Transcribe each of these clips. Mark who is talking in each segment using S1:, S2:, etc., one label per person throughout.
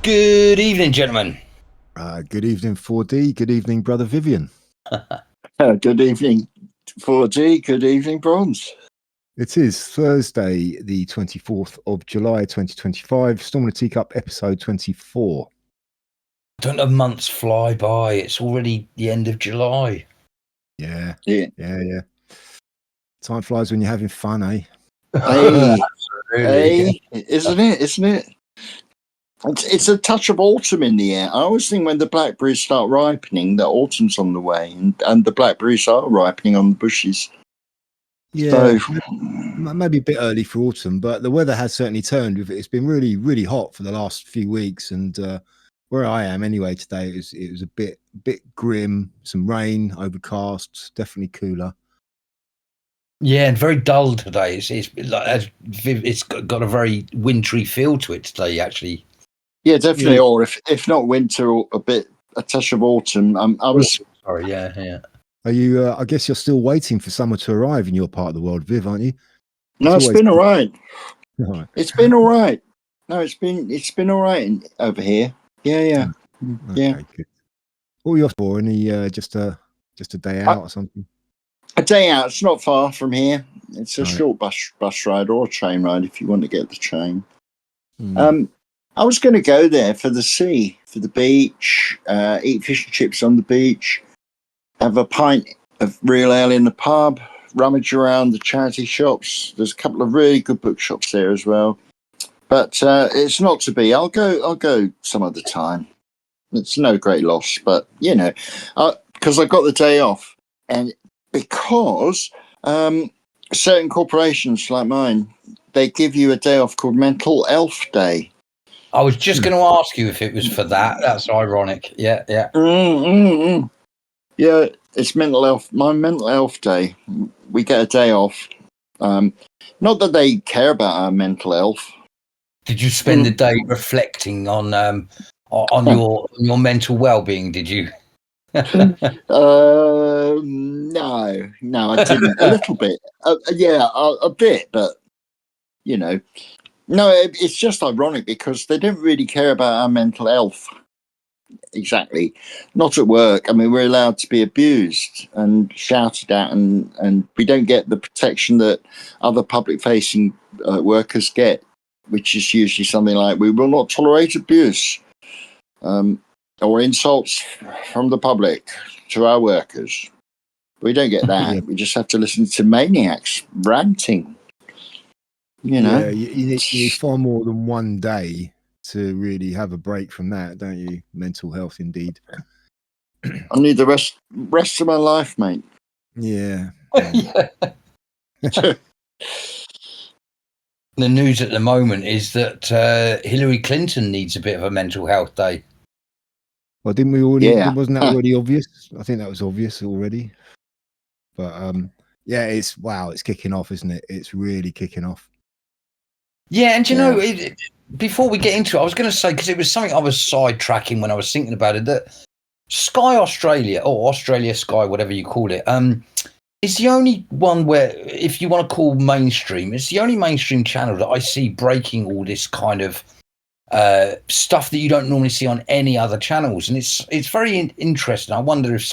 S1: Good evening, gentlemen.
S2: Good evening, 4D. Good evening, brother Vivian.
S3: Good evening, 4G. Good evening, Bronze.
S2: It is Thursday, the 24th of July, 2025. Storm in a Teacup, episode 24.
S1: Don't the months fly by? It's already the end of July.
S2: Yeah.
S3: Yeah.
S2: Time flies when you're having fun, eh?
S3: Hey,
S1: Absolutely.
S3: isn't it? It's a touch of autumn in the air. I always think when the blackberries start ripening, that autumn's on the way, and the blackberries are ripening on the bushes.
S2: Yeah,
S3: So,
S2: maybe a bit early for autumn, but the weather has certainly turned. It's been really, really hot for the last few weeks, and where I am anyway today, it was a bit grim. Some rain, overcast, definitely cooler.
S1: Yeah, and very dull today. It's got a very wintry feel to it today, actually.
S3: yeah, definitely.
S2: Yeah.
S3: Or if not winter, a touch of autumn. I was.
S1: Sorry, yeah.
S2: Are you? I guess you're still waiting for summer to arrive in your part of the world, Viv, aren't you?
S3: No, it's been all right.
S2: Right.
S3: It's been all right. No, it's been all right over here. Yeah.
S2: Okay, good. What were you off for? Any just a day out or something?
S3: A day out. It's not far from here. It's a
S2: Right.
S3: short bus ride or a train ride if you want to get the train.
S2: Mm.
S3: I was going to go there for the sea, for the beach, eat fish and chips on the beach, have a pint of real ale in the pub, rummage around the charity shops. There's a couple of really good bookshops there as well. But it's not to be. I'll go some other time. It's no great loss, but because I got the day off, and because certain corporations like mine, they give you a day off called Mental Health Day.
S1: I was just going to ask you if it was for that. That's ironic. Yeah.
S3: Yeah, it's mental health. My mental health day. We get a day off. Not that they care about our mental health.
S1: Did you spend the day reflecting on your mental well-being? Did you?
S3: No, I didn't. A little bit. A bit, but no. It's just ironic because they don't really care about our mental health. Exactly. Not at work. I mean, we're allowed to be abused and shouted at, and we don't get the protection that other public-facing workers get, which is usually something like, we will not tolerate abuse or insults from the public to our workers. We don't get that.
S2: Yeah.
S3: We just have to listen to maniacs ranting.
S2: Yeah, you need far more than one day to really have a break from that, don't you? Mental health, indeed.
S3: I need the rest of my life, mate.
S2: Yeah.
S1: The news at the moment is that Hillary Clinton needs a bit of a mental health day.
S2: Well, didn't we already?
S3: Yeah.
S2: Wasn't that already obvious? I think that was obvious already. But yeah, it's kicking off, isn't it? It's really kicking off.
S1: Yeah, and you know, before we get into it, I was going to say, because it was something I was sidetracking when I was thinking about it, that Sky Australia, or Australia Sky, whatever you call it, is the only one where, if you want to call mainstream, it's the only mainstream channel that I see breaking all this kind of stuff that you don't normally see on any other channels. And it's very interesting. I wonder if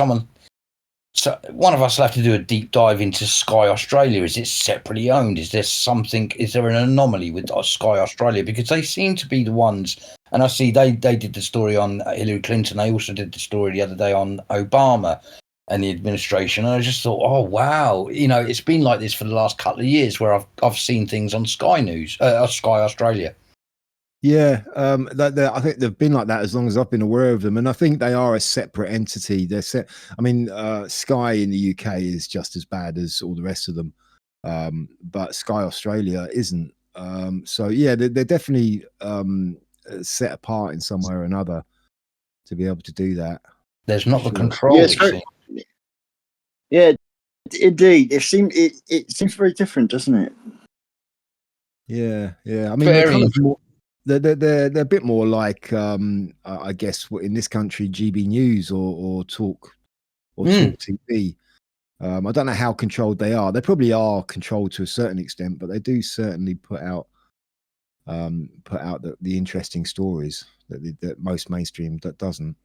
S1: one of us will have to do a deep dive into Sky Australia. Is it separately owned? Is there an anomaly with Sky Australia? Because they seem to be the ones, and I see they did the story on Hillary Clinton. They also did the story the other day on Obama and the administration. And I just thought, oh, wow. You know, it's been like this for the last couple of years where I've seen things on Sky News, Sky Australia.
S2: Yeah, I think they've been like that as long as I've been aware of them, and I think they are a separate entity. I mean, Sky in the UK is just as bad as all the rest of them, but Sky Australia isn't. So yeah, they're definitely set apart in some way or another to be able to do that.
S1: There's not the control.
S3: Yeah, indeed. It seems very different, doesn't it?
S2: Yeah. I mean, they're kind of more. They're a bit more like I guess in this country GB News or Talk Talk TV. I don't know how controlled they are. They probably are controlled to a certain extent, but they do certainly put out put out the interesting stories that most mainstream doesn't.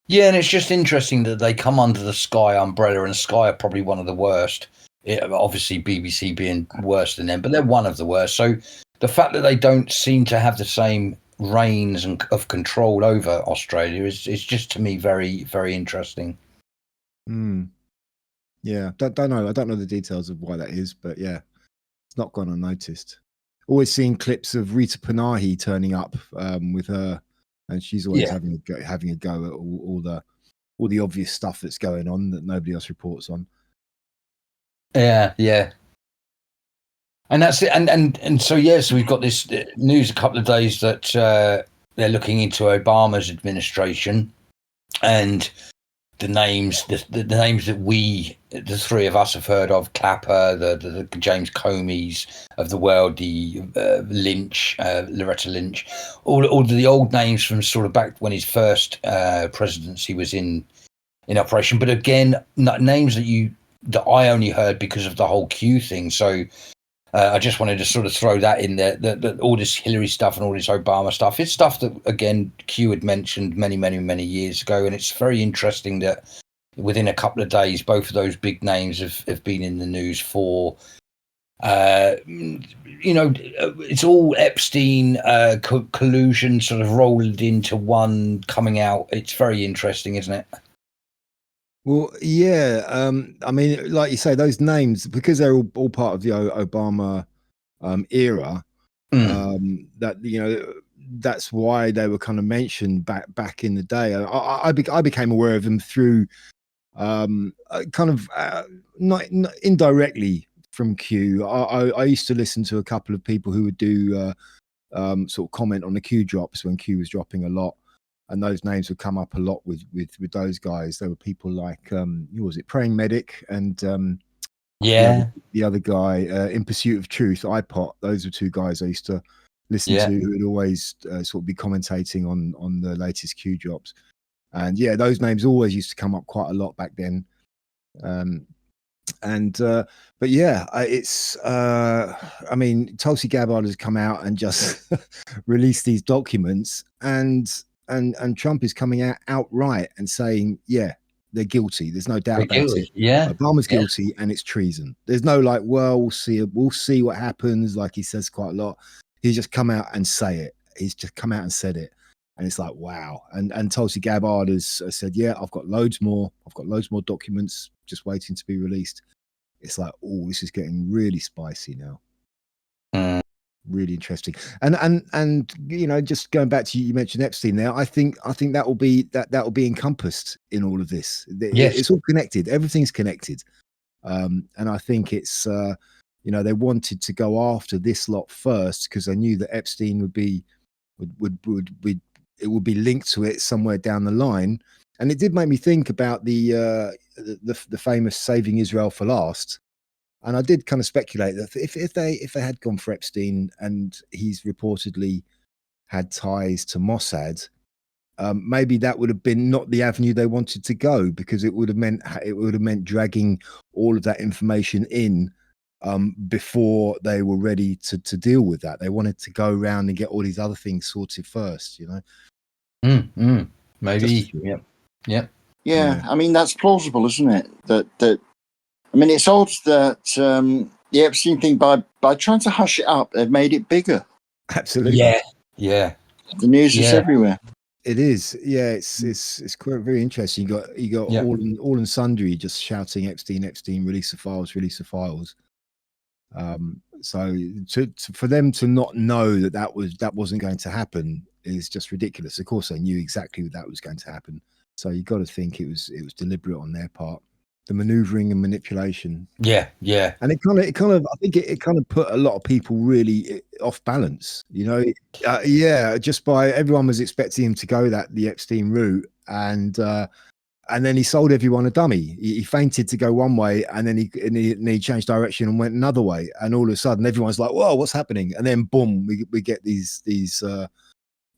S1: Yeah, and it's just interesting that they come under the Sky umbrella, and Sky are probably one of the worst. Obviously, BBC being worse than them, but they're one of the worst. So the fact that they don't seem to have the same reins of control over Australia is just, to me, very, very interesting.
S2: Yeah, don't know. I don't know the details of why that is, but yeah, it's not gone unnoticed. Always seeing clips of Rita Panahi turning up with her, and she's always having a go at all the obvious stuff that's going on that nobody else reports on.
S1: Yeah. And that's it. And so, so we've got this news a couple of days that they're looking into Obama's administration, and the names that the three of us have heard of: Clapper, the James Comeys of the world, the Lynch, Loretta Lynch, all the old names from sort of back when his first presidency was in operation. But again, names that I only heard because of the whole Q thing. So I just wanted to sort of throw that in there, that all this Hillary stuff and all this Obama stuff, it's stuff that, again, Q had mentioned many, many, many years ago. And it's very interesting that within a couple of days, both of those big names have been in the news for, it's all Epstein collusion sort of rolled into one coming out. It's very interesting, isn't it?
S2: Well, yeah. I mean, like you say, those names, because they're all part of the Obama era, that that's why they were kind of mentioned back in the day. I became aware of them through kind of not indirectly from Q. I used to listen to a couple of people who would do sort of comment on the Q drops when Q was dropping a lot. And those names would come up a lot with those guys. There were people like who was it, Praying Medic, and the other guy, In Pursuit of Truth, iPot. Those were two guys I used to listen to who would always sort of be commentating on the latest Q drops. And yeah, those names always used to come up quite a lot back then. But yeah, it's I mean, Tulsi Gabbard has come out and just released these documents, and Trump is coming out outright and saying, yeah, they're guilty. There's no doubt about it.
S1: Yeah,
S2: Obama's guilty, and it's treason. There's no like, well, we'll see what happens. Like he says quite a lot. He's just come out and say it. He's just come out and said it, and it's like, wow. And Tulsi Gabbard has said, yeah, I've got loads more. I've got loads more documents just waiting to be released. It's like, oh, this is getting really spicy now. Really interesting. And just going back to you mentioned Epstein there. I think that will be encompassed in all of this.
S1: Yes.
S2: It's all connected. Everything's connected. And I think it's they wanted to go after this lot first because they knew that Epstein would be linked to it somewhere down the line. And it did make me think about the famous Saving Israel for Last. And I did kind of speculate that if they had gone for Epstein and he's reportedly had ties to Mossad, maybe that would have been not the avenue they wanted to go, because it would have meant dragging all of that information in before they were ready to deal with that. They wanted to go around and get all these other things sorted first,
S1: Maybe. Yep.
S3: Yeah, I mean, that's plausible, isn't it? That I mean, it's odd that the Epstein thing, by trying to hush it up, they've made it bigger.
S2: Absolutely.
S1: Yeah.
S3: The news is everywhere.
S2: It is. Yeah, it's quite very interesting. You got all and sundry just shouting Epstein, release the files, release the files. So for them to not know that wasn't going to happen is just ridiculous. Of course, they knew exactly that was going to happen. So you got to think it was deliberate on their part. The maneuvering and manipulation.
S1: Yeah.
S2: And it kind of I think it kind of put a lot of people really off balance, just by everyone was expecting him to go the Epstein route, and then he sold everyone a dummy. He fainted to go one way, and then he changed direction and went another way, and all of a sudden everyone's like, whoa, what's happening? And then boom, we get these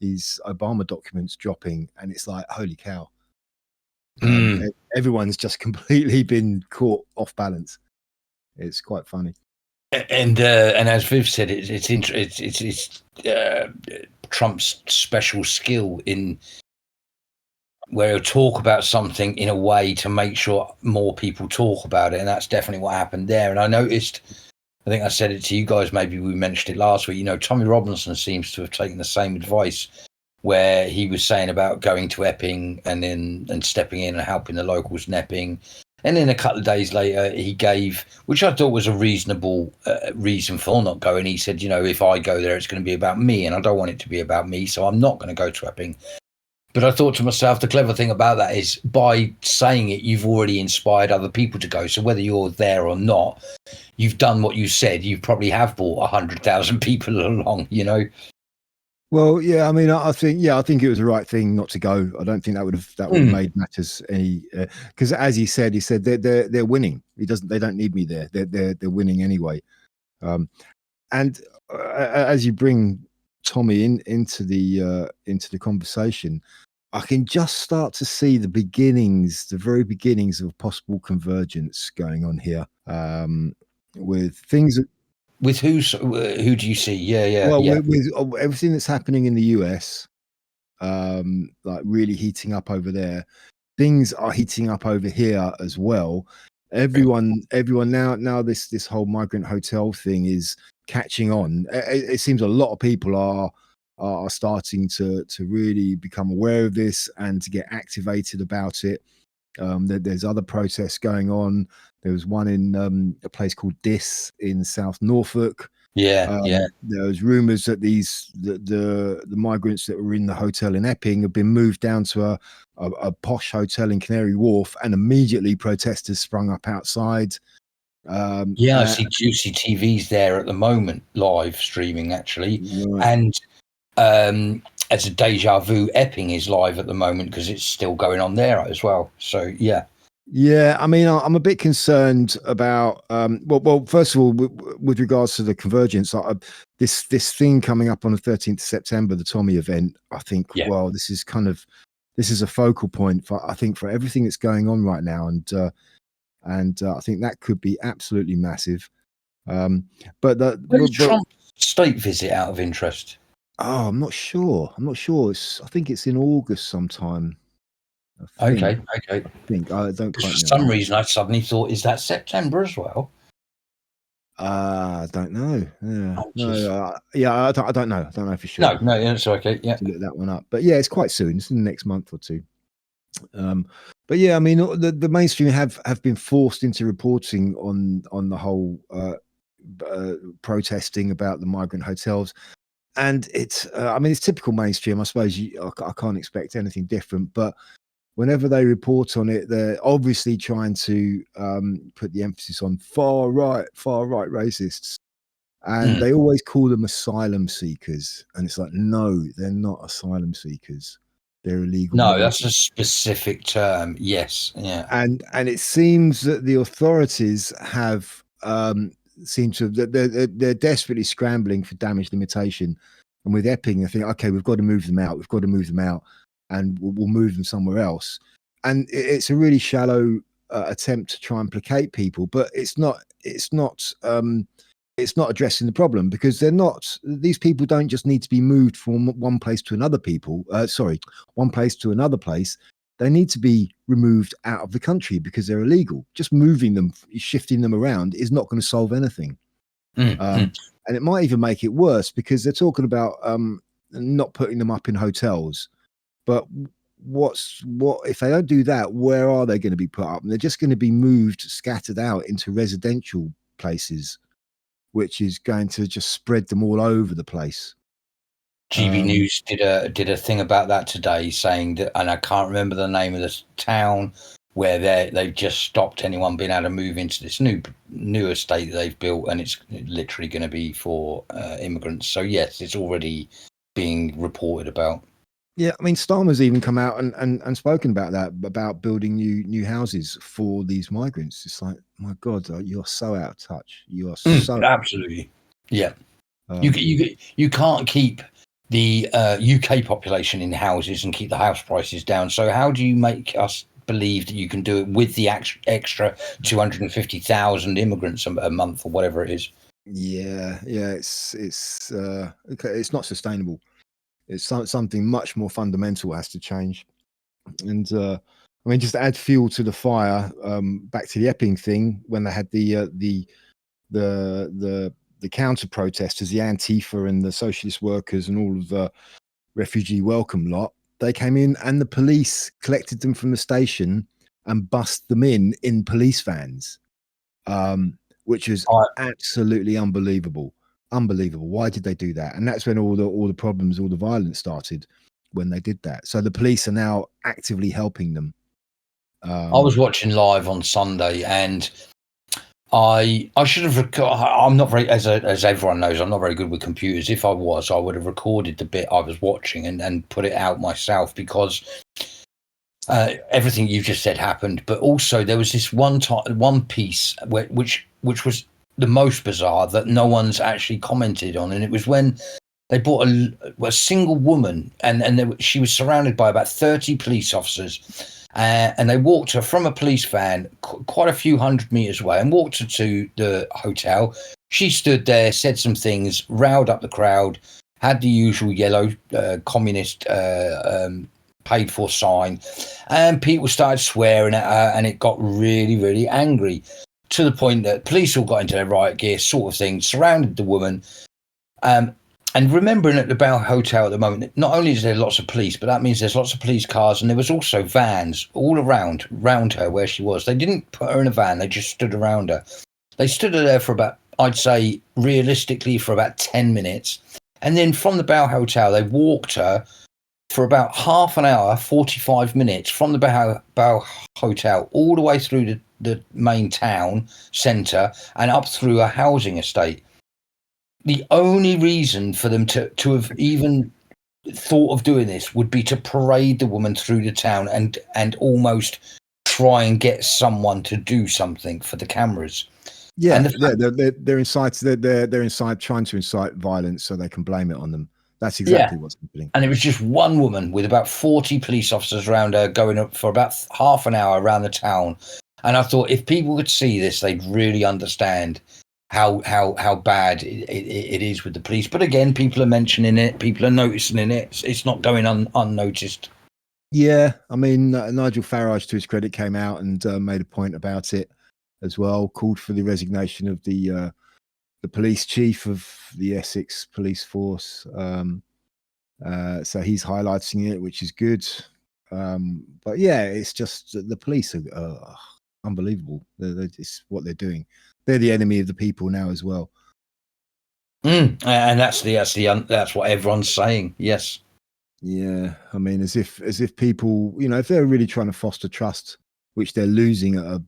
S2: Obama documents dropping, and it's like, holy cow. Everyone's just completely been caught off balance. It's quite funny.
S1: And as Viv said, it's Trump's special skill in where he'll talk about something in a way to make sure more people talk about it, and that's definitely what happened there. And I noticed, I think I said it to you guys, maybe we mentioned it last week. Tommy Robinson seems to have taken the same advice, where he was saying about going to Epping and stepping in and helping the locals in Epping. And then a couple of days later, he gave, which I thought was a reasonable reason for not going. He said, if I go there, it's going to be about me, and I don't want it to be about me, so I'm not going to go to Epping. But I thought to myself, the clever thing about that is by saying it, you've already inspired other people to go. So whether you're there or not, you've done what you said. You probably have brought 100,000 people along,
S2: Well, yeah, I mean, I think it was the right thing not to go. I don't think that would have made matters any, because as he said they're winning. They don't need me there. They're winning anyway. And as you bring Tommy into the conversation, I can just start to see the very beginnings of possible convergence going on here, with things.
S1: With who do you see? Yeah.
S2: Well, with everything that's happening in the US, like really heating up over there, things are heating up over here as well. Everyone now this whole migrant hotel thing is catching on. It seems a lot of people are starting to really become aware of this and to get activated about it. There's other protests going on. There was one in a place called Dis in South Norfolk.
S1: Yeah.
S2: There was rumours that the migrants that were in the hotel in Epping have been moved down to a posh hotel in Canary Wharf, and immediately protesters sprung up outside.
S1: I see Juicy TV's there at the moment, live streaming actually,
S2: right.
S1: And as a deja vu, Epping is live at the moment because it's still going on there as well. So yeah.
S2: Yeah, I mean, I'm a bit concerned about. Well, first of all, with regards to the convergence, this thing coming up on the 13th of September, the Tommy event. I think, well, this is a focal point for everything that's going on right now, and I think that could be absolutely massive. But
S1: when's Trump's state visit out of interest?
S2: Oh, I'm not sure. I think it's in August sometime.
S1: Okay.
S2: I think I don't quite know.
S1: For some reason, I suddenly thought, is that September as well?
S2: I don't know. Yeah, I don't know. I don't know for sure.
S1: No, it's okay. Yeah,
S2: to look that one up. But yeah, it's quite soon. It's in the next month or two. But yeah, I mean, the mainstream have been forced into reporting on the whole protesting about the migrant hotels. And it's, I mean, it's typical mainstream. I suppose I can't expect anything different. But whenever they report on it, they're obviously trying to put the emphasis on far right racists. And they always call them asylum seekers. And it's like, no, they're not asylum seekers. They're illegal.
S1: No, that's a specific term. Yes. Yeah.
S2: And it seems that the authorities have seem to they're desperately scrambling for damage limitation, and with Epping I think, okay, we've got to move them out, and we'll move them somewhere else. And it's a really shallow attempt to try and placate people, but it's not addressing the problem, because these people don't just need to be moved from one place to another place. They need to be removed out of the country because they're illegal. Just moving them, shifting them around is not going to solve anything. And it might even make it worse, because they're talking about not putting them up in hotels. But what if they don't do that? Where are they going to be put up? And they're just going to be moved, scattered out into residential places, which is going to just spread them all over the place.
S1: GB News did a thing about that today, saying that, and I can't remember the name of this town, where they've just stopped anyone being able to move into this new estate that they've built, and it's literally going to be for immigrants. So yes, it's already being reported about. Yeah,
S2: I mean, Starmer's even come out and spoken about that, about building new houses for these migrants. It's like, my God, you're so out of touch. You are so
S1: absolutely, yeah. You can't keep the UK population in houses and keep the house prices down. So how do you make us believe that you can do it with the extra 250,000 immigrants a month or whatever it is?
S2: Yeah, okay, it's not sustainable. It's something much more fundamental has to change. And I mean, just to add fuel to the fire, back to the Epping thing, when they had the counter protesters, the Antifa and the socialist workers and all of the refugee welcome lot, they came in and the police collected them from the station and bussed them in police vans, which was absolutely unbelievable. Why did they do that? And that's when all the problems, all the violence started, when they did that. So the police are now actively helping them.
S1: I was watching live on Sunday, and I should have. I'm not very, as everyone knows, I'm not very good with computers. If I was, I would have recorded the bit I was watching and put it out myself, because everything you just said happened. But also there was this one piece which was the most bizarre that no one's actually commented on, and it was when they brought a single woman, and she was surrounded by about 30 police officers. And they walked her from a police van quite a few hundred meters away and walked her to the hotel. She stood there, said some things, riled up the crowd, had the usual yellow communist paid for sign, and people started swearing at her, and it got really, really angry, to the point that police all got into their riot gear, sort of thing, surrounded the woman. And remembering at the Bell Hotel at the moment, not only is there lots of police, but that means there's lots of police cars, and there was also vans all around her where she was. They didn't put her in a van, they just stood around her. They stood her there for about, I'd say realistically, for about 10 minutes. And then from the Bell Hotel, they walked her for about half an hour, 45 minutes, from the Bell Hotel all the way through the main town centre and up through a housing estate. The only reason for them to have even thought of doing this would be to parade the woman through the town and almost try and get someone to do something for the cameras.
S2: Yeah, they're inside trying to incite violence so they can blame it on them. That's exactly what's happening.
S1: And it was just one woman with about 40 police officers around her, going up for about half an hour around the town. And I thought, if people could see this, they'd really understand how bad it is with the police. But again, people are mentioning it, people are noticing it. It's not going unnoticed.
S2: Yeah, I mean, Nigel Farage, to his credit, came out and made a point about it as well, called for the resignation of the police chief of the Essex police force. So he's highlighting it, which is good. But yeah, it's just the police are unbelievable. It's what they're doing. They're the enemy of the people now as well.
S1: And that's what everyone's saying. Yes.
S2: Yeah, I mean, as if people, if they're really trying to foster trust, which they're losing at a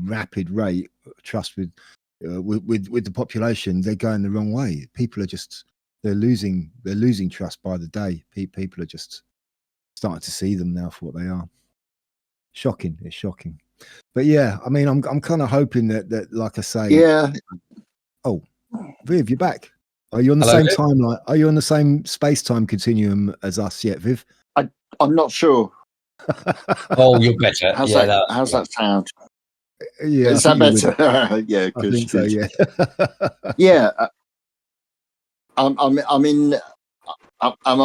S2: rapid rate, trust with the population, they're going the wrong way. People are they're losing trust by the day. People are just starting to see them now for what they are. Shocking. It's shocking. But yeah, I mean, I'm kind of hoping that, like I say,
S3: yeah.
S2: Oh, Viv, you're back. Are you on the same timeline? Are you on the same space-time continuum as us yet, Viv?
S3: I'm not sure.
S1: Oh, you're better.
S3: How's that sound?
S2: Yeah,
S3: is that better? Yeah,
S2: I think so. Yeah.
S3: Yeah. I'm on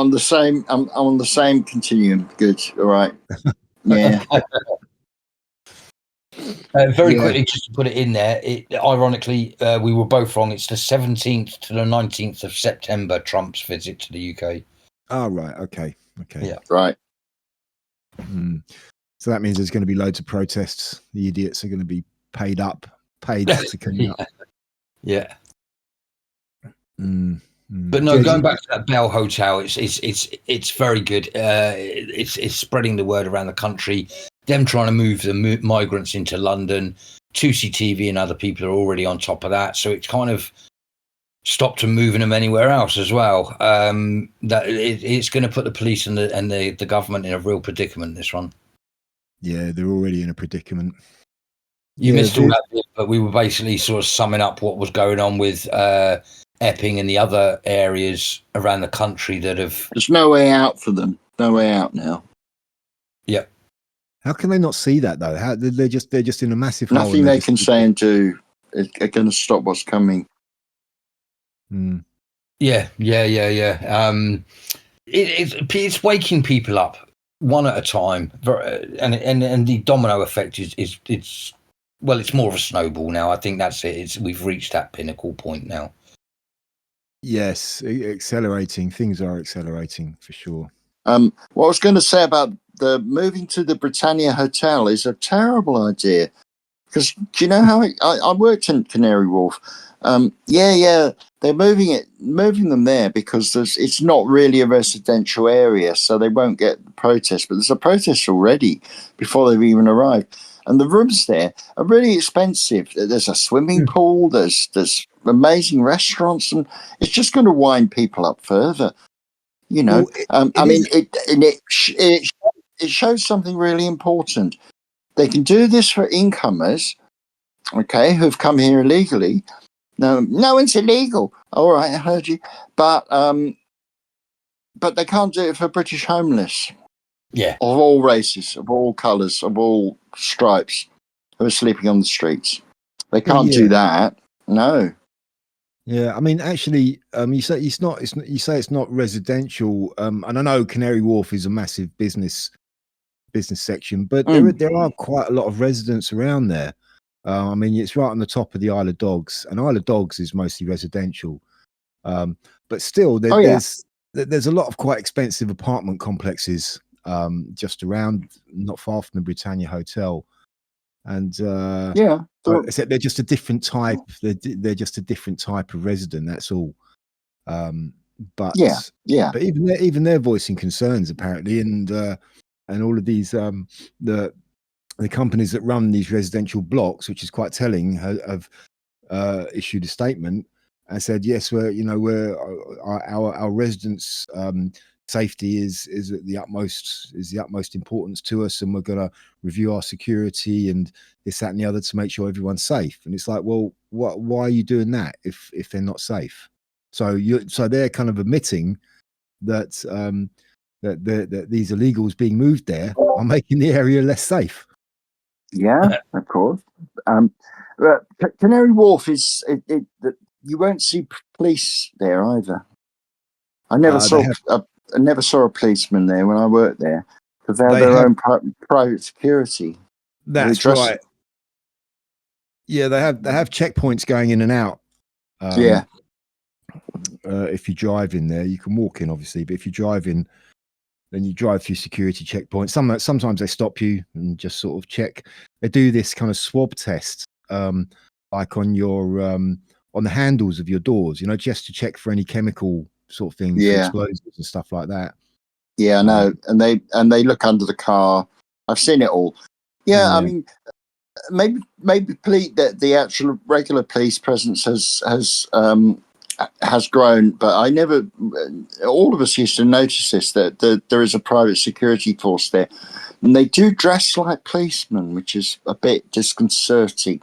S3: the same. I'm on the same continuum. Good. All right. Yeah.
S1: Very quickly, just to put it in there, ironically, we were both wrong. It's the 17th to the 19th of September, Trump's visit to the UK.
S2: Oh, right. Okay.
S1: Yeah.
S3: Right.
S2: So that means there's going to be loads of protests. The idiots are going to be paid to come up.
S1: Yeah. But no, going back to that Bell Hotel, it's very good. It's spreading the word around the country. Them trying to move the migrants into London. 2CTV and other people are already on top of that, so it's kind of stopped them moving them anywhere else as well. That it's going to put the police and the government in a real predicament. This one. Yeah,
S2: they're already in a predicament.
S1: You missed all that bit, but we were basically sort of summing up what was going on with Epping and the other areas around the country that have.
S3: There's no way out for them. No way out now.
S1: Yep.
S2: How can they not see that though? They're just in a massive.
S3: Nothing they can say and do are going to stop what's coming.
S1: Yeah. It's waking people up one at a time, and the domino effect is it's more of a snowball now. I think that's it. We've reached that pinnacle point now.
S2: Yes, accelerating. Things are accelerating for sure.
S3: What I was going to say about the moving to the Britannia Hotel is a terrible idea. Because do you know how I worked in Canary Wharf? They're moving them there because it's not really a residential area, so they won't get the protest. But there's a protest already before they've even arrived, and the rooms there are really expensive. There's a swimming pool, there's amazing restaurants, and it's just going to wind people up further. You know, it shows something really important. They can do this for incomers, okay, who've come here illegally. No one's illegal. All right, I heard you, but they can't do it for British homeless.
S1: Yeah,
S3: of all races, of all colours, of all stripes, who are sleeping on the streets. They can't do that. No.
S2: Yeah, I mean, actually, you say it's not residential, and I know Canary Wharf is a massive business section, but there are quite a lot of residents around there. I mean, it's right on the top of the Isle of Dogs, and Isle of Dogs is mostly residential, but still, there's a lot of quite expensive apartment complexes just around, not far from the Britannia Hotel. And except they're just a different type. They're just a different type of resident. That's all. But even they're voicing concerns apparently, and all of these the companies that run these residential blocks, which is quite telling, have issued a statement and said, yes, our residents' safety is the utmost importance to us, and we're going to review our security and this, that, and the other to make sure everyone's safe. And it's like, well, why are you doing that if they're not safe? So they're kind of admitting that that these illegals being moved there are making the area less safe.
S3: Yeah, of course. Canary Wharf is you won't see police there either. I never saw a policeman there when I worked there because they have their own private security.
S2: That's right. Yeah, they have checkpoints going in and out. If you drive in there, you can walk in, obviously, but if you drive in, then you drive through security checkpoints. Sometimes they stop you and just sort of check. They do this kind of swab test, like on your on the handles of your doors, just to check for any chemical sort of things, explosives and stuff like that.
S3: Yeah, I know. And they look under the car. I've seen it all. Yeah. I mean, maybe the actual regular police presence has grown, but I never. All of us used to notice this that there is a private security force there, and they do dress like policemen, which is a bit disconcerting.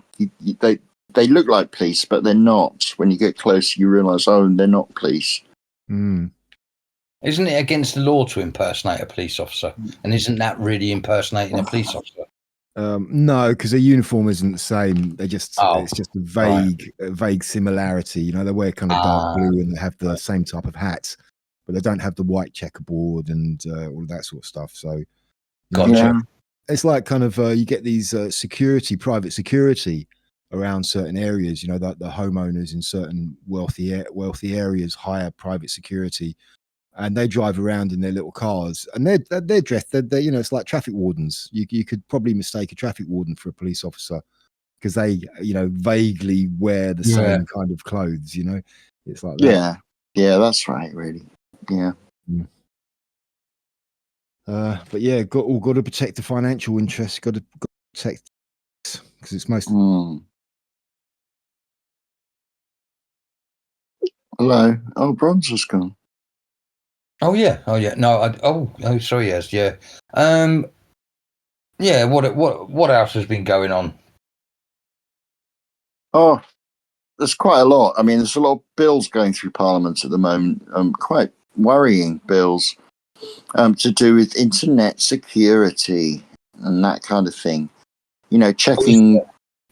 S3: They look like police, but they're not. When you get close, you realise, they're not police.
S1: Isn't it against the law to impersonate a police officer? And isn't that really impersonating a police officer?
S2: No, because their uniform isn't the same. It's just a vague similarity. They wear kind of dark blue and they have the same type of hats, but they don't have the white checkerboard and all of that sort of stuff. So, it's like kind of you get these private security around certain areas. That the homeowners in certain wealthy areas hire private security. And they drive around in their little cars, and they're dressed. They're it's like traffic wardens. You could probably mistake a traffic warden for a police officer because they vaguely wear the same kind of clothes. It's like that.
S3: Yeah, that's right. Really, yeah.
S2: But yeah, got to protect the financial interests. Got to protect because it's most.
S3: Hello. Oh, Bronze has gone.
S1: Oh yeah. No. Sorry. Yes. Yeah. Yeah. What else has been going on?
S3: Oh, there's quite a lot. I mean, there's a lot of bills going through Parliament at the moment. Quite worrying bills to do with internet security and that kind of thing. Checking.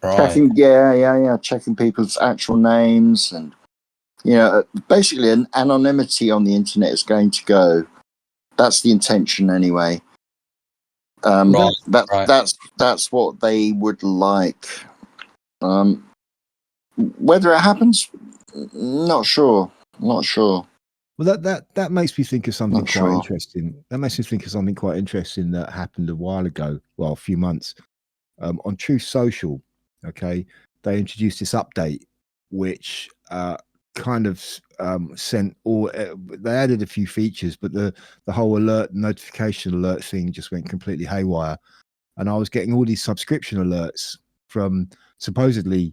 S3: Checking people's actual names and You know, basically, an anonymity on the internet is going to go. That's the intention, anyway.
S1: Right.
S3: That's what they would like. Whether it happens, not sure. Not sure.
S2: Well, that makes me think of something
S3: Not
S2: quite
S3: sure.
S2: interesting. That makes me think of something quite interesting that happened a while ago. Well, a few months on Truth Social. Okay, they introduced this update, which kind of sent all. They added a few features, but the whole notification alert thing just went completely haywire, and I was getting all these subscription alerts from supposedly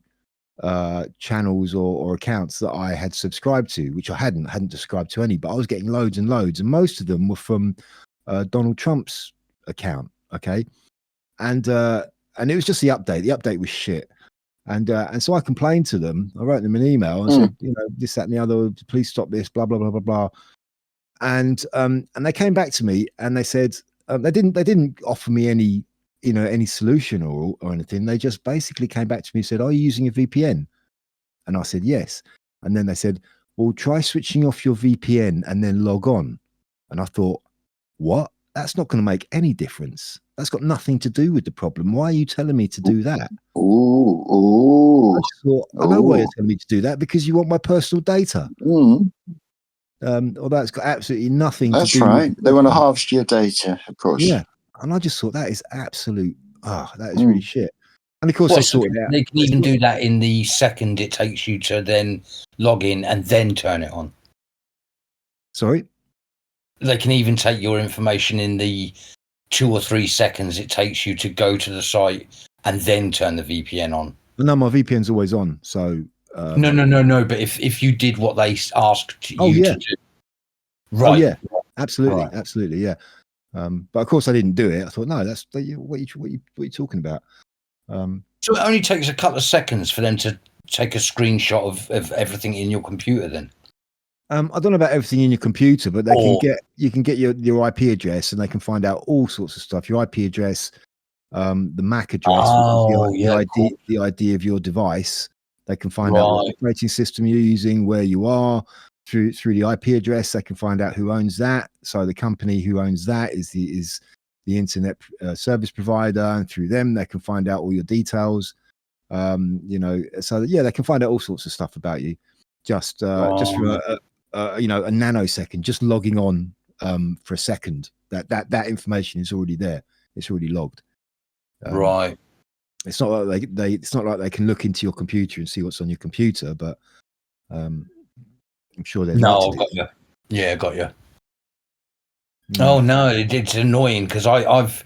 S2: channels or accounts that I had subscribed to, which I hadn't subscribed to any, but I was getting loads and loads, and most of them were from Donald Trump's account. Okay, and it was just the update. The update was shit, and so I complained to them. I wrote them an email and said, you know, this, that, and the other. Please stop this. Blah blah blah blah blah. And they came back to me and they said they didn't offer me any, you know, any solution or anything. They just basically came back to me and said, "Are you using a VPN?" And I said, "Yes." And then they said, "Well, try switching off your VPN and then log on." And I thought, what? That's not going to make any difference. That's got nothing to do with the problem. Why are you telling me to do that?
S3: Ooh.
S2: I just thought, I know why you're telling me to do that, because you want my personal data. Although it's got absolutely nothing to do.
S3: That's right. They want to harvest your data, of course.
S2: Yeah. And I just thought that is absolute, that is really shit. And of course, they sorted it out.
S1: They can even do that in the second it takes you to then log in and then turn it on.
S2: Sorry?
S1: They can even take your information in the 2 or 3 seconds it takes you to go to the site and then turn the VPN on.
S2: No, my VPN's always on. So
S1: no. But if you did what they asked you to do, right?
S2: Oh yeah, absolutely,
S1: right.
S2: Absolutely, yeah. But of course, I didn't do it. I thought, no, that's what are you talking about?
S1: So it only takes a couple of seconds for them to take a screenshot of everything in your computer. Then
S2: I don't know about everything in your computer, but you can get your IP address, and they can find out all sorts of stuff. Your IP address, the MAC address, the ID of your device. They can find out what operating system you're using, where you are through the IP address. They can find out who owns that. So the company who owns that is the internet service provider, and through them they can find out all your details. You know, so yeah, they can find out all sorts of stuff about you just for a nanosecond, just logging on for a second. That information is already there. It's already logged.
S1: Right.
S2: It's not like it's not like they can look into your computer and see what's on your computer, but I'm sure they'd like to.
S1: Got you. Yeah, got you. Oh no, it's annoying because I've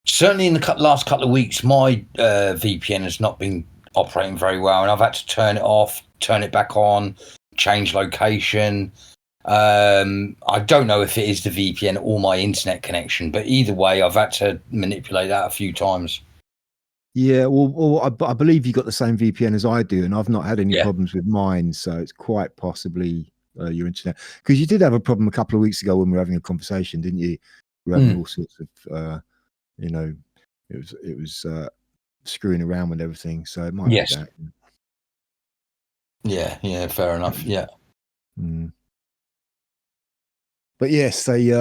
S1: certainly in the last couple of weeks my VPN has not been operating very well, and I've had to turn it off, turn it back on, change location. I don't know if it is the VPN or my internet connection, but either way, I've had to manipulate that a few times.
S2: Yeah, well, I believe you got the same VPN as I do, and I've not had any problems with mine, so it's quite possibly your internet. Because you did have a problem a couple of weeks ago when we were having a conversation, didn't you? We were having all sorts of, you know, it was screwing around with everything, so it might be that.
S1: Yeah, fair enough. Yeah.
S2: But yes, they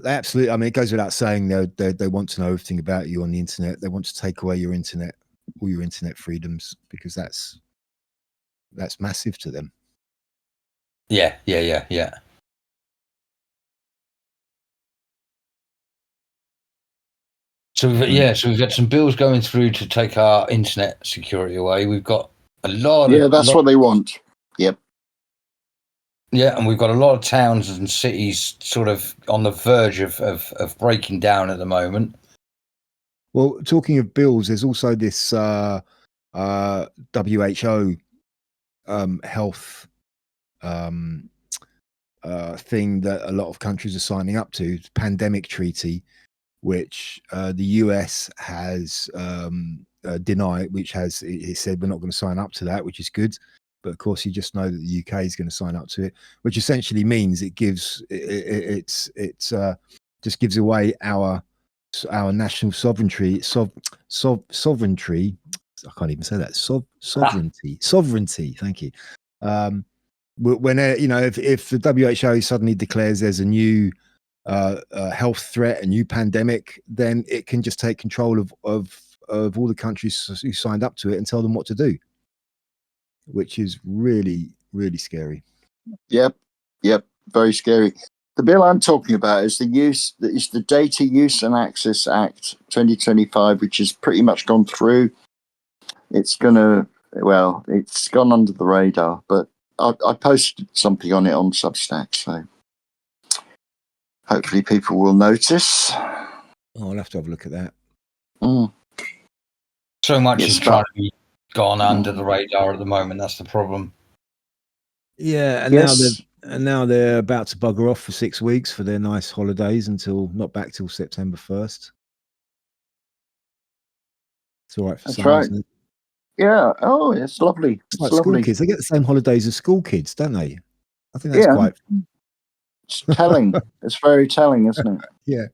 S2: absolutely. I mean, it goes without saying they want to know everything about you on the internet. They want to take away your internet, all your internet freedoms, because that's massive to them.
S1: Yeah. So we've got some bills going through to take our internet security away. We've got a lot.
S3: Yeah, that's what they want. Yep.
S1: Yeah, and we've got a lot of towns and cities sort of on the verge of breaking down at the moment.
S2: Well, talking of bills, there's also this WHO health thing that a lot of countries are signing up to, pandemic treaty, which the US has denied, which has it said we're not going to sign up to that, which is good. But of course, you just know that the UK is going to sign up to it, which essentially means it gives just gives away our national sovereignty. Sovereignty. I can't even say that. Sovereignty. Thank you. when if the WHO suddenly declares there's a new health threat, a new pandemic, then it can just take control of all the countries who signed up to it and tell them what to do, which is really, really scary.
S3: Yep, very scary. The bill I'm talking about is the Data Use and Access Act 2025, which has pretty much gone through. It's gone under the radar, but I posted something on it on Substack, so hopefully people will notice.
S2: I'll have to have a look at that.
S1: So much is trying to be gone under the radar at the moment. That's the problem.
S2: Yeah, and now they're about to bugger off for 6 weeks for their nice holidays not back till September 1st. It's all right for some,
S3: right.
S2: isn't it?
S3: Yeah. Oh, it's lovely.
S2: It's like school kids. They get the same holidays as school kids, don't they? I think that's quite...
S3: It's telling. It's very telling, isn't it?
S2: Yeah.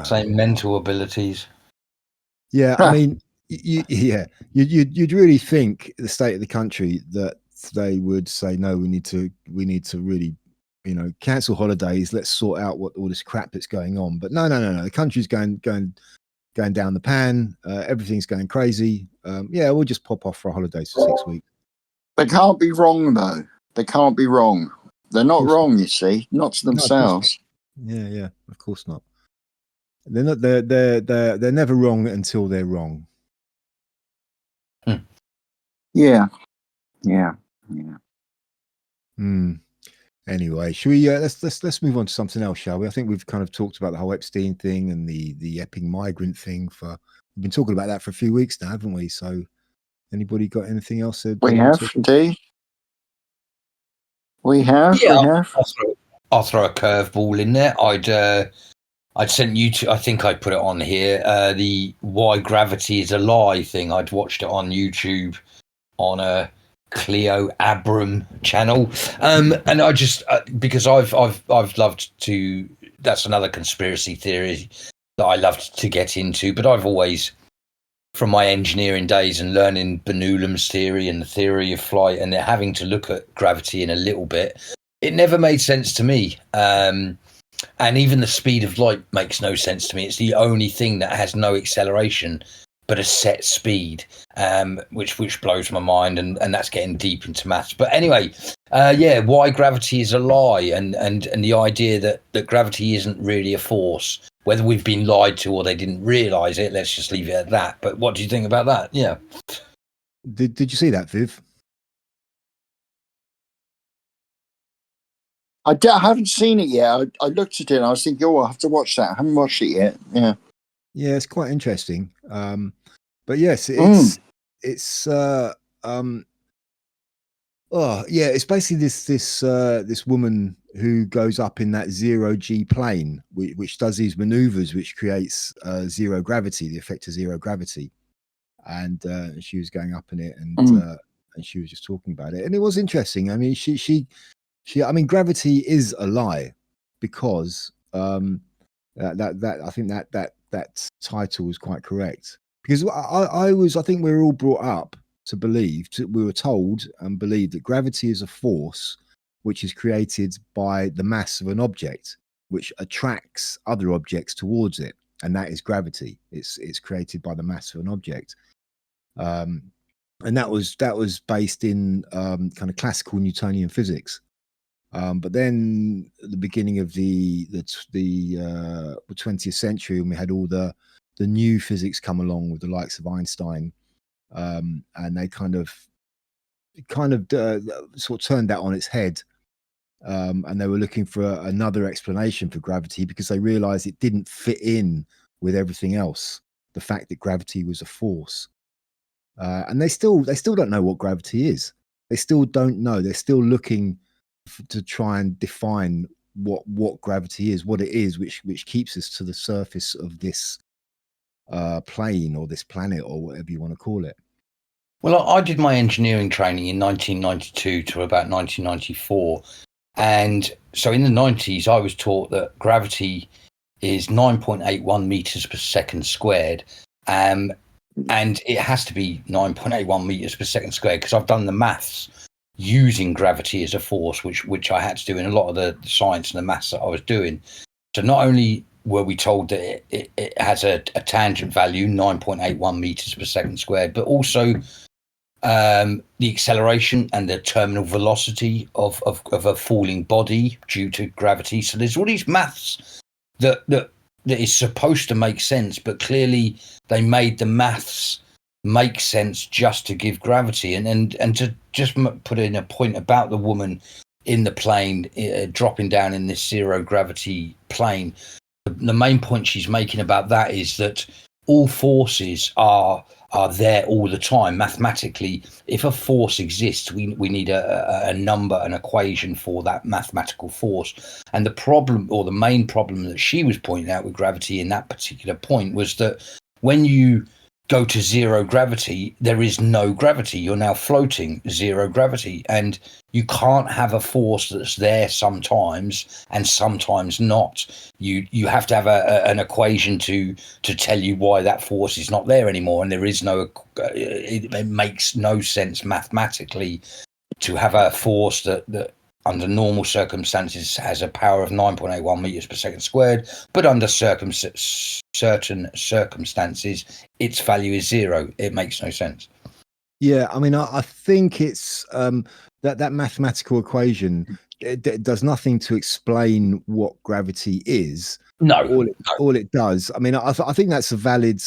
S1: Same mental abilities.
S2: Yeah, I mean, you'd really think the state of the country that they would say, no, we need to really, cancel holidays. Let's sort out what all this crap that's going on. But no. The country's going down the pan. Everything's going crazy. We'll just pop off for holidays for 6 weeks.
S3: They can't be wrong, though. They can't be wrong. They're not wrong, you see, not to themselves.
S2: Yeah, of course not. They're not. They're never wrong until they're wrong.
S3: Yeah.
S2: Anyway, should we let's move on to something else, shall we? I think we've kind of talked about the whole Epstein thing and the Epping migrant thing we've been talking about that for a few weeks now, haven't we? So, anybody got anything else?
S3: We have indeed. We have.
S1: I'll throw a curveball in there. I'd sent you to. I think I put it on here. The Why Gravity Is a Lie thing. I'd watched it on YouTube on a Cleo Abram channel, and I just because I've loved to. That's another conspiracy theory that I loved to get into. But I've always, from my engineering days and learning Bernoulli's theory and the theory of flight, and having to look at gravity in a little bit, it never made sense to me. And even the speed of light makes no sense to me. It's the only thing that has no acceleration, but a set speed, which blows my mind. And that's getting deep into maths. But anyway, why gravity is a lie, and the idea that gravity isn't really a force. Whether we've been lied to or they didn't realise it, let's just leave it at that. But what do you think about that? Yeah.
S2: Did you see that, Viv?
S3: I haven't seen it yet. I looked at it and I was thinking, I'll have to watch that. I haven't watched it yet. Yeah.
S2: Yeah, it's quite interesting. But yes, it's it's basically this woman who goes up in that 0G plane, which does these maneuvers, which creates zero gravity, the effect of zero gravity. And she was going up in it, and she was just talking about it, and it was interesting. I mean, I mean, gravity is a lie, because that I think that title is quite correct, because I think we were all brought up to believe, we were told and believed that gravity is a force which is created by the mass of an object, which attracts other objects towards it, and that is gravity. It's created by the mass of an object, and that was based in kind of classical Newtonian physics. But then at the beginning of the 20th century, and we had all the new physics come along with the likes of Einstein, and they kind of sort of turned that on its head, and they were looking for another explanation for gravity, because they realized it didn't fit in with everything else, the fact that gravity was a force. And they still don't know what gravity is. They still don't know. They're still looking to try and define what gravity is, what it is, which keeps us to the surface of this plane or this planet or whatever you want to call it.
S1: Well, I did my engineering training in 1992 to about 1994. And so in the 90s, I was taught that gravity is 9.81 meters per second squared. And it has to be 9.81 meters per second squared, because I've done the maths using gravity as a force, which I had to do in a lot of the science and the maths that I was doing. So not only were we told that it has a tangent value, 9.81 meters per second squared, but also the acceleration and the terminal velocity of a falling body due to gravity. So there's all these maths that is supposed to make sense, but clearly they made the maths make sense just to give gravity. And to just put in a point about the woman in the plane dropping down in this zero gravity plane, the main point she's making about that is that all forces are there all the time. Mathematically, if a force exists, we need a number, an equation for that mathematical force. And the problem, or the main problem that she was pointing out with gravity in that particular point, was that when you go to zero gravity, there is no gravity. You're now floating, zero gravity, and you can't have a force that's there sometimes and sometimes not. You have to have an equation to tell you why that force is not there anymore, and there is no. It makes no sense mathematically to have a force that under normal circumstances has a power of 9.81 meters per second squared, but under certain circumstances its value is zero. It makes no sense.
S2: Yeah, I mean, I think it's that mathematical equation, it does nothing to explain what gravity is.
S1: No,
S2: all it does. I mean, I think that's a valid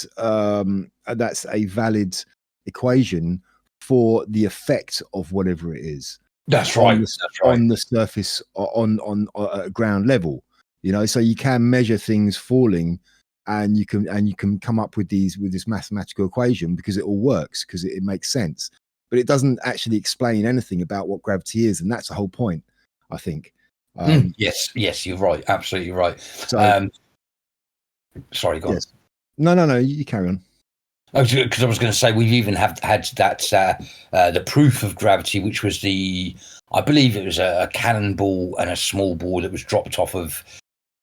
S2: equation for the effect of whatever it is.
S1: That's right.
S2: On the surface, on ground level, you know. So you can measure things falling, and you can come up with this mathematical equation because it all works, because it makes sense. But it doesn't actually explain anything about what gravity is, and that's the whole point, I think.
S1: Yes, you're right. Absolutely right.
S2: So,
S1: sorry, go on.
S2: Yes. No, you carry on.
S1: Because I was going to say we've even had that the proof of gravity, which was I believe it was a cannonball and a small ball that was dropped off of,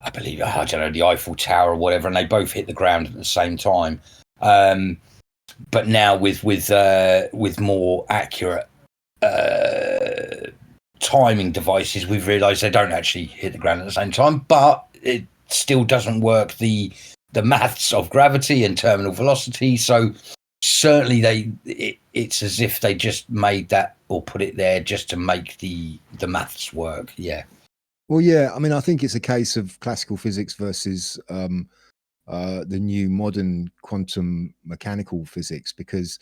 S1: I believe, I don't know, the Eiffel Tower or whatever, and they both hit the ground at the same time. But now with more accurate timing devices, we've realised they don't actually hit the ground at the same time, but it still doesn't work the maths of gravity and terminal velocity. So certainly it's as if they just made that or put it there just to make the maths work. Yeah.
S2: Well, yeah, I mean, I think it's a case of classical physics versus the new modern quantum mechanical physics, because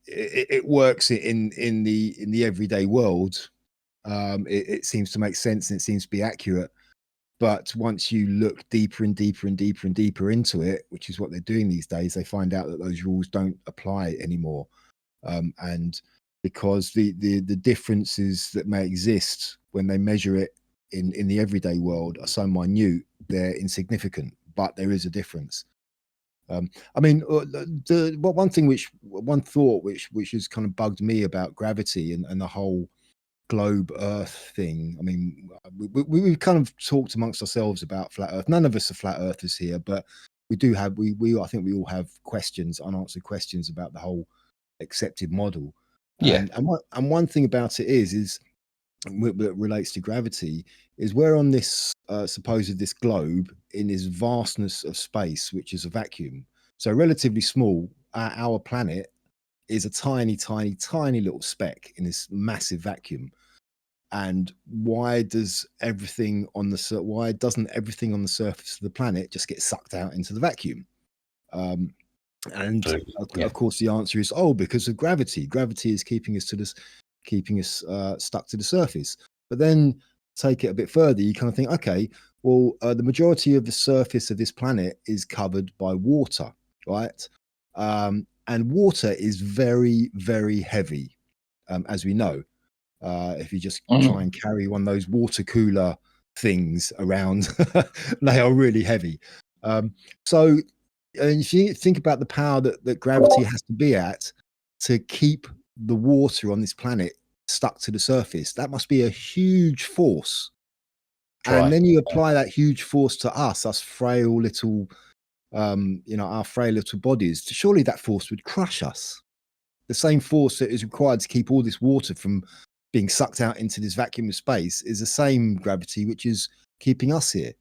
S2: it works in the everyday world. It seems to make sense and it seems to be accurate. But once you look deeper and deeper and deeper and deeper into it, which is what they're doing these days, they find out that those rules don't apply anymore. And because the differences that may exist when they measure it in the everyday world are so minute, they're insignificant, but there is a difference. I mean, one thought which has kind of bugged me about gravity and the whole globe Earth thing. I mean, we've kind of talked amongst ourselves about flat Earth. None of us are flat Earthers here, but we do have I think we all have unanswered questions about the whole accepted model.
S1: Yeah.
S2: And one thing about it is that relates to gravity, is we're on this this globe in this vastness of space, which is a vacuum. So relatively small. Our planet is a tiny, tiny, tiny little speck in this massive vacuum. And why doesn't everything on the surface of the planet just get sucked out into the vacuum? Of course, the answer is because of gravity. Gravity is keeping us stuck to the surface. But then take it a bit further, you kind of think, okay, well, the majority of the surface of this planet is covered by water, right? And water is very, very heavy, as we know. If you just try and carry one of those water cooler things around, they are really heavy. So if you think about the power that gravity has to be at to keep the water on this planet stuck to the surface, that must be a huge force. And then you apply that huge force to us frail little, our frail little bodies. Surely that force would crush us. the same force that is required to keep all this water from being sucked out into this vacuum of space is the same gravity which is keeping us here.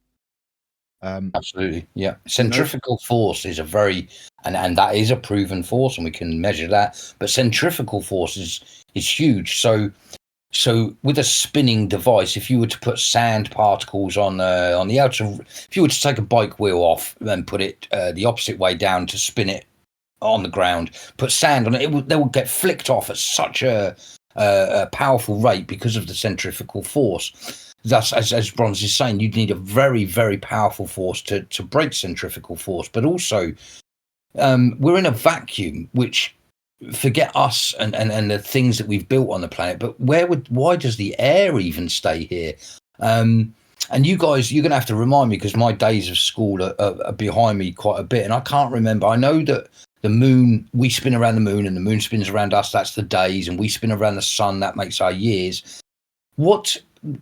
S1: Absolutely, yeah. Centrifugal force is a very, and that is a proven force, and we can measure that. But centrifugal force is huge. So with a spinning device, if you were to put sand particles on the outer, if you were to take a bike wheel off and put it the opposite way down to spin it on the ground, put sand on it, they would get flicked off at such a powerful rate because of the centrifugal force. Thus, as Bronze is saying, you'd need a very, very powerful force to break centrifugal force. But also, we're in a vacuum, which, forget us and the things that we've built on the planet, but why does the air even stay here? And you guys, you're going to have to remind me, because my days of school are behind me quite a bit, and I can't remember. I know that the moon, we spin around the moon, and the moon spins around us. That's the days, and we spin around the sun. That makes our years.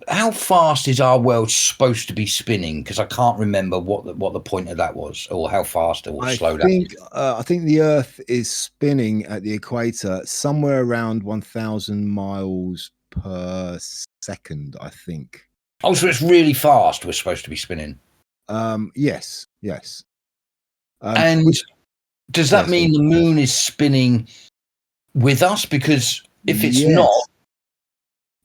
S1: How fast is our world supposed to be spinning? Because I can't remember what the point of that was, or how fast or slow that is.
S2: I think the Earth is spinning at the equator somewhere around 1,000 miles per second, I think.
S1: Oh, so it's really fast. We're supposed to be spinning.
S2: Yes.
S1: And does that mean the moon is spinning with us? Because if it's not.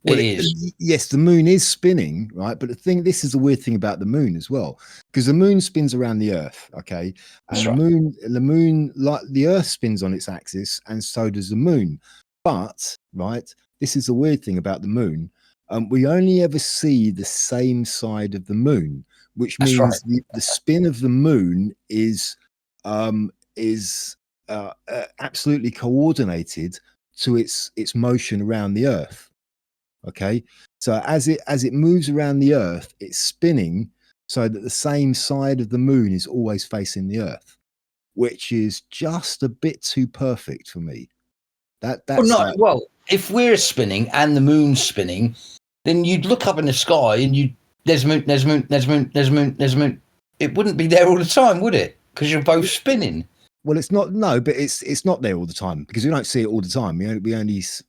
S1: Well, it is.
S2: Yes, the moon is spinning, right? But this is the weird thing about the moon as well, because the moon spins around the Earth, okay? And the moon, like the Earth, spins on its axis, and so does the moon. But, right, this is the weird thing about the moon. We only ever see the same side of the moon, which means the spin of the moon is absolutely coordinated to its motion around the Earth. Okay, so as it moves around the Earth, it's spinning so that the same side of the moon is always facing the Earth, which is just a bit too perfect for me. Well,
S1: if we're spinning and the moon's spinning, then you'd look up in the sky and there's moon. It wouldn't be there all the time, would it? Because you're both spinning.
S2: Well, it's not. No, but it's not there all the time, because we don't see it all the time. We only it's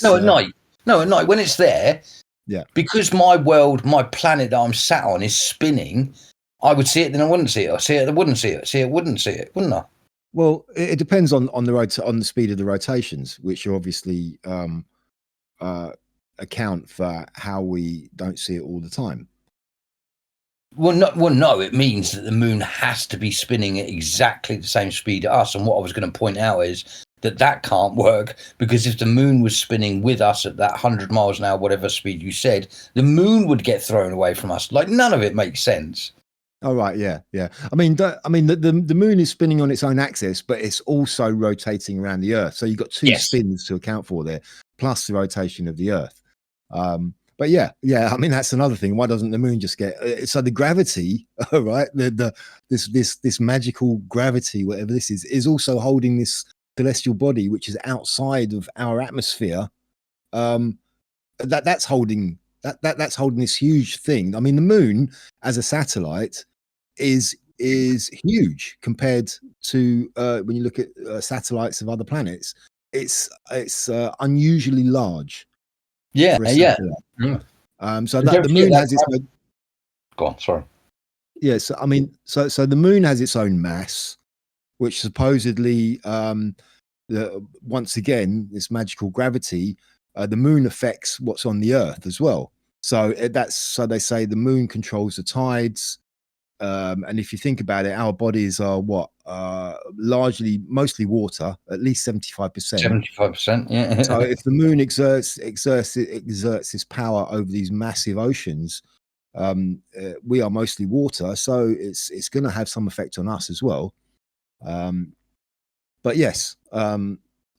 S1: at night. No, at night when it's there,
S2: yeah.
S1: Because my world, my planet that I'm sat on is spinning, I would see it, then I wouldn't see it. I see it, I wouldn't see it. See it, wouldn't see it, wouldn't I?
S2: Well, it depends on the speed of the rotations, which are obviously account for how we don't see it all the time.
S1: Well, no. It means that the moon has to be spinning at exactly the same speed as us. And what I was going to point out is that can't work, because if the moon was spinning with us at that 100 miles an hour, whatever speed you said, the moon would get thrown away from us. Like, none of it makes sense.
S2: Oh, right. Yeah. I mean, the moon is spinning on its own axis, but it's also rotating around the Earth. So you've got two spins to account for there, plus the rotation of the Earth. But yeah. I mean, that's another thing. Why doesn't the moon just get? So the gravity, right? This magical gravity, whatever this is also holding this celestial body, which is outside of our atmosphere. That's holding this huge thing. I mean, the moon as a satellite is huge compared to when you look at satellites of other planets. It's unusually large.
S1: Yeah.
S2: So that the moon has its.
S1: Go on. Sorry.
S2: Yes, I mean, so the moon has its own mass, which supposedly, once again, this magical gravity, the moon affects what's on the Earth as well. So so they say the moon controls the tides, and if you think about it, our bodies are mostly water, at least 75%.
S1: 75%, yeah.
S2: So if the moon exerts its power over these massive oceans, we are mostly water, so it's going to have some effect on us as well. But yes,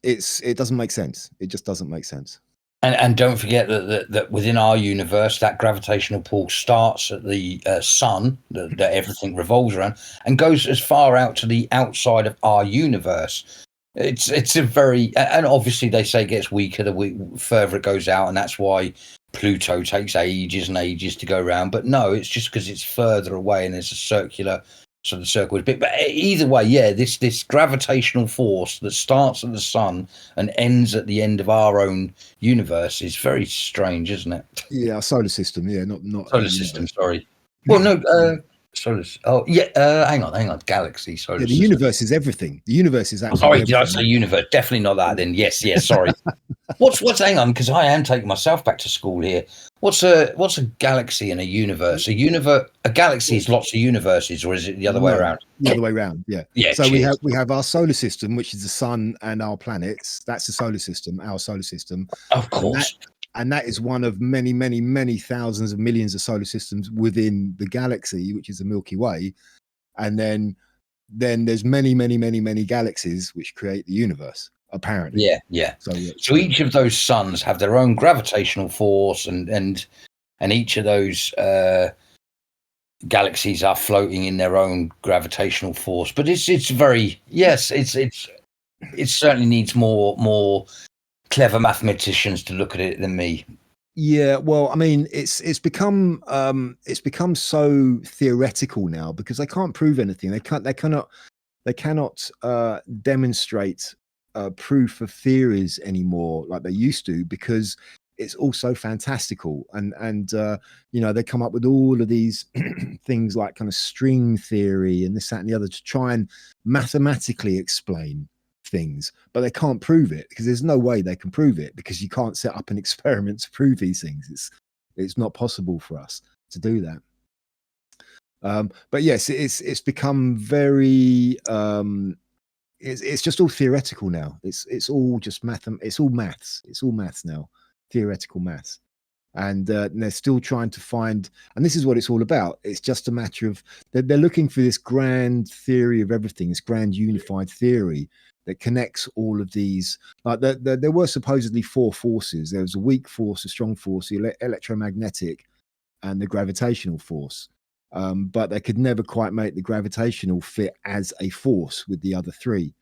S2: it doesn't make sense. It just doesn't make sense.
S1: And don't forget that within our universe, that gravitational pull starts at the sun that everything revolves around, and goes as far out to the outside of our universe. It's a very, and obviously they say it gets weaker the further it goes out, and that's why Pluto takes ages and ages to go around. But no, it's just because it's further away and there's a circular So the circle is big. But either way, yeah, this gravitational force that starts at the sun and ends at the end of our own universe is very strange, isn't it?
S2: Yeah, our solar system. Yeah, not
S1: Solar system. Sorry. Well, no. Solar. Oh, yeah. Hang on. Galaxy. Solar
S2: Yeah, the
S1: system.
S2: universe is everything. The universe is
S1: I'm
S2: absolutely
S1: sorry. Did I
S2: everything.
S1: say universe? Definitely not that. Then yes. Sorry. What's? Hang on, because I am taking myself back to school here. What's a galaxy and a universe? A galaxy is lots of universes, or is it the other way around?
S2: The other way around. Yeah.
S1: Yeah.
S2: So
S1: cheers.
S2: we have our solar system, which is the sun and our planets. That's the solar system, our solar system.
S1: Of course.
S2: And that is one of many, many, many thousands of millions of solar systems within the galaxy, which is the Milky Way. And then there's many, many, many, many galaxies which create the universe, apparently.
S1: Yeah.
S2: So
S1: each of those suns have their own gravitational force, and each of those galaxies are floating in their own gravitational force. But it's very it certainly needs more clever mathematicians to look at it than me.
S2: Yeah, well, I mean, it's become so theoretical now because they can't prove anything. They cannot demonstrate proof of theories anymore like they used to, because it's also fantastical. And they come up with all of these things like kind of string theory and this, that, and the other to try and mathematically explain things, but they can't prove it because there's no way they can prove it, because you can't set up an experiment to prove these things. It's not possible for us to do that. But yes, it's become very it's just all theoretical now. It's all just math. It's all maths now, theoretical maths. And they're still trying to find, and this is what it's all about. It's just a matter of they're looking for this grand theory of everything, this grand unified theory that connects all of these. Like there were supposedly 4 forces. There was a weak force, a strong force, the electromagnetic, and the gravitational force. But they could never quite make the gravitational fit as a force with the other 3,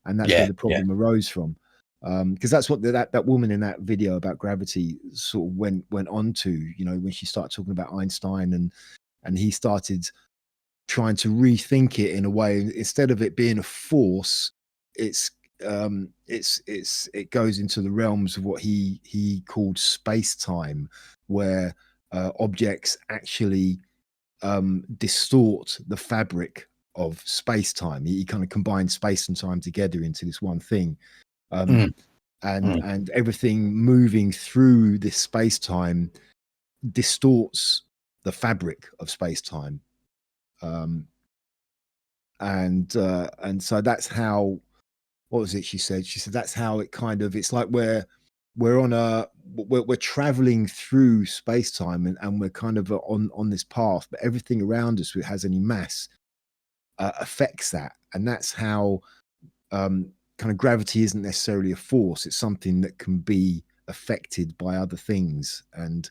S2: and that's where the problem arose from. Because that's what that woman in that video about gravity sort of went on to, when she started talking about Einstein, and he started trying to rethink it in a way. Instead of it being a force, it goes into the realms of what he called space-time, where objects actually distort the fabric of space-time. He kind of combined space and time together into this one thing. And everything moving through this space-time distorts the fabric of space-time. And so that's how, what was it she said that's how it kind of, it's like we're traveling through space-time, and we're kind of on this path, but everything around us that has any mass affects that. And that's how kind of gravity isn't necessarily a force. It's something that can be affected by other things and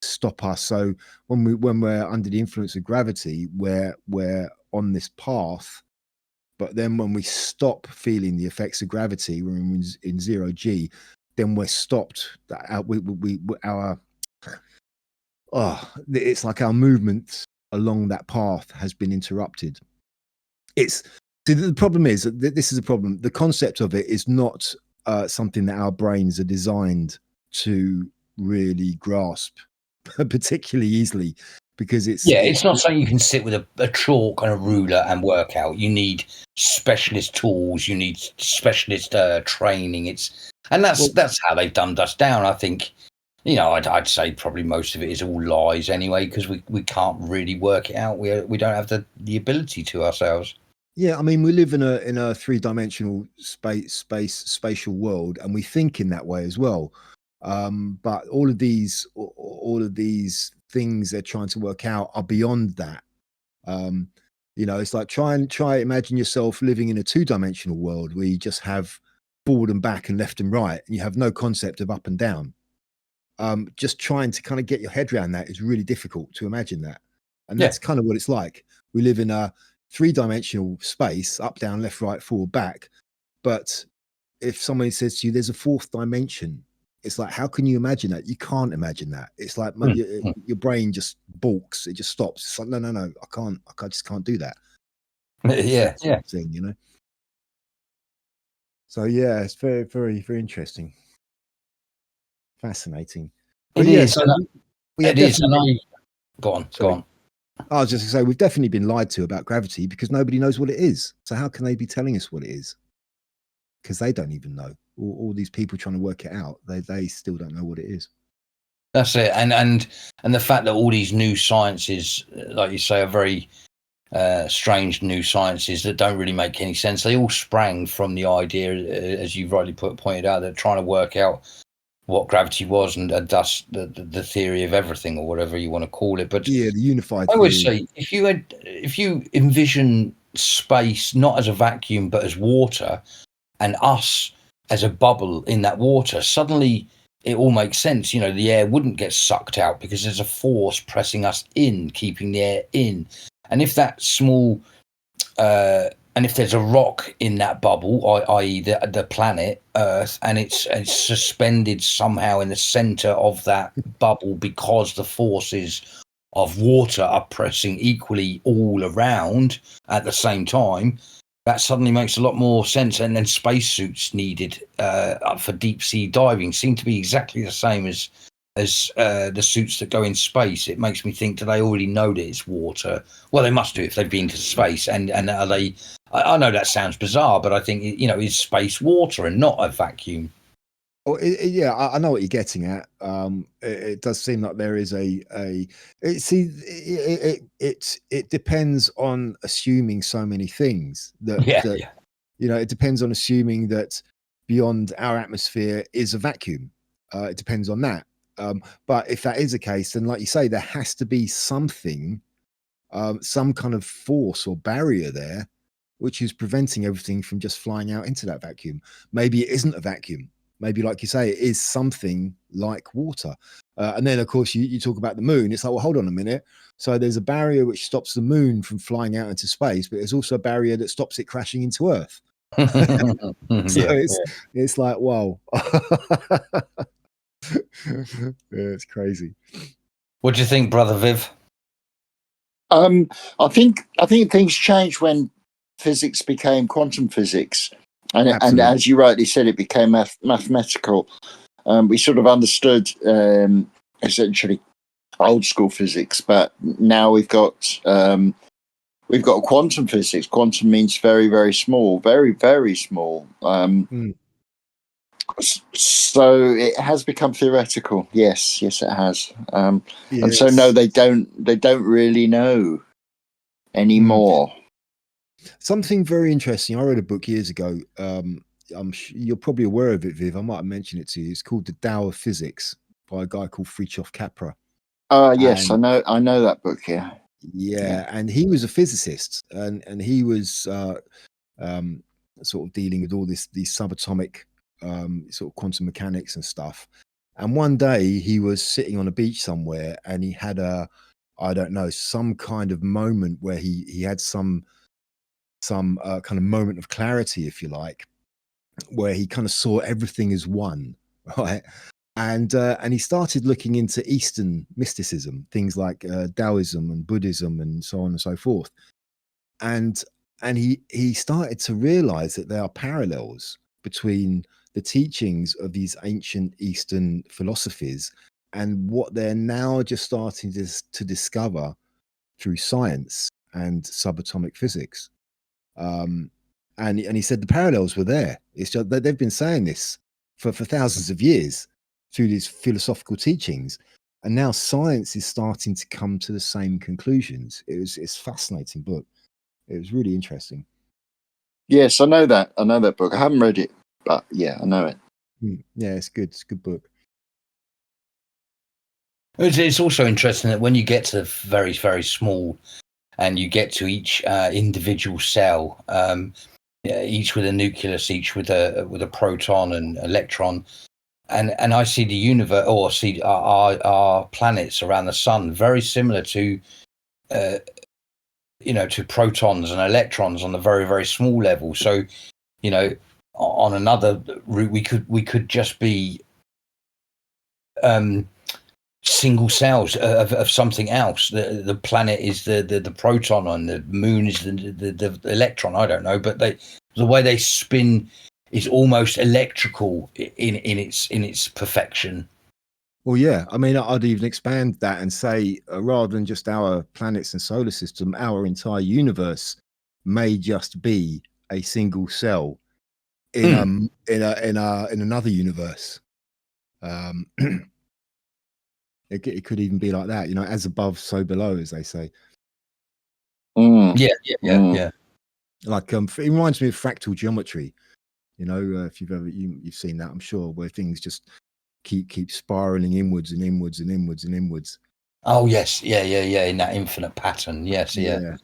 S2: stop us. So when we're under the influence of gravity, we're on this path. But then when we stop feeling the effects of gravity, we're in 0G, then we're stopped. It's like our movement along that path has been interrupted. The problem is that this is a problem. The concept of it is not something that our brains are designed to really grasp particularly easily, because it's
S1: not something you can sit with a chalk and a ruler and work out. You need specialist tools. You need specialist training. That's how they've dumbed us down. I think, I'd say probably most of it is all lies anyway, because we can't really work it out. We don't have the ability to ourselves.
S2: Yeah, I mean, we live in a 3-dimensional spatial world, and we think in that way as well. But all of these things they're trying to work out are beyond that. It's like try imagine yourself living in a 2-dimensional world where you just have forward and back and left and right, and you have no concept of up and down. Just trying to kind of get your head around that is really difficult to imagine that. And that's kind of what it's like. We live in a 3-dimensional space, up, down, left, right, forward, back. But if somebody says to you, there's a 4th dimension, it's like, how can you imagine that? You can't imagine that. It's like your brain just balks. It just stops. It's like, no, I just can't do that.
S1: Yeah, yeah.
S2: Thing, you know. So yeah, it's very, very, very interesting, fascinating. But
S1: It
S2: yeah,
S1: is.
S2: so we have
S1: It is.
S2: definitely.
S1: And go on,
S2: Sorry.
S1: go on.
S2: I was just going to say we've definitely been lied to about gravity because nobody knows what it is. So how can they be telling us what it is? Because they don't even know. All these people trying to work it out, they still don't know what it is.
S1: That's it. And the fact that all these new sciences, like you say, are very strange new sciences that don't really make any sense. They all sprang from the idea, as you've rightly pointed out, that trying to work out what gravity was and thus the theory of everything, or whatever you want to call it. But
S2: yeah, the unified
S1: I always
S2: theory.
S1: say, if you envision space not as a vacuum but as water, and us as a bubble in that water, suddenly it all makes sense. The air wouldn't get sucked out because there's a force pressing us in, keeping the air in. And if that small, and if there's a rock in that bubble, i.e. the planet Earth, and it's suspended somehow in the center of that bubble because the forces of water are pressing equally all around at the same time, that suddenly makes a lot more sense. And then spacesuits needed for deep sea diving seem to be exactly the same as the suits that go in space. It makes me think, do they already know that it's water? Well, they must do if they've been to space. And are they? I know that sounds bizarre, but I think is space water and not a vacuum?
S2: Oh, yeah, I know what you're getting at. It does seem like there is it depends on assuming so many things that
S1: Yeah.
S2: it depends on assuming that beyond our atmosphere is a vacuum. It depends on that. But if that is the case, then like you say, there has to be something, some kind of force or barrier there, which is preventing everything from just flying out into that vacuum. Maybe it isn't a vacuum. Maybe, like you say, it is something like water. And then, of course, you talk about the moon. It's like, well, hold on a minute. So there's a barrier which stops the moon from flying out into space, but there's also a barrier that stops it crashing into Earth. So it's like, wow. Yeah, it's crazy.
S1: What do you think, brother Viv?
S3: I think things changed when physics became quantum physics, and as you rightly said, it became mathematical. We sort of understood essentially old school physics, but now we've got quantum physics. Quantum means very, very small, very, very small. So it has become theoretical. Yes, it has. And so no, they don't really know anymore.
S2: Something very interesting. I read a book years ago. You're probably aware of it, Viv. I might have mentioned it to you. It's called The Tao of Physics by a guy called Fritjof Capra.
S3: Yes, I know that book.
S2: Yeah, and he was a physicist, and he was sort of dealing with all these subatomic sort of quantum mechanics and stuff. And one day he was sitting on a beach somewhere, and he had I don't know, some kind of moment where he had some kind of moment of clarity, if you like, where he kind of saw everything as one, right? And he started looking into Eastern mysticism, things like Taoism and Buddhism and so on and so forth. And he started to realize that there are parallels between the teachings of these ancient Eastern philosophies and what they're now just starting to discover through science and subatomic physics. And he said the parallels were there. It's just that they've been saying this for thousands of years through these philosophical teachings, and now science is starting to come to the same conclusions. It's a fascinating book. It was really interesting.
S3: Yes, I know that. I know that book. I haven't read it, but yeah, I know it.
S2: Yeah, it's good. It's a good book.
S1: It's also interesting that when you get to very, very small, and you get to each individual cell, each with a nucleus, each with a proton and electron, and I see the universe, or see our planets around the sun, very similar to to protons and electrons on a very, very small level. So on another route, we could just be single cells of something else. The planet is the proton, and the moon is the electron. I don't know, but the way they spin is almost electrical in its perfection.
S2: Well, yeah, I mean, I'd even expand that and say, rather than just our planets and solar system, our entire universe may just be a single cell in another universe. It could even be like that, you know, as above, so below, as they say.
S1: Yeah.
S2: Like, it reminds me of fractal geometry. You know, if you've seen that, I'm sure, where things just keep spiraling inwards and inwards and inwards and inwards.
S1: Oh yes, yeah, in that infinite pattern. Yes, yeah.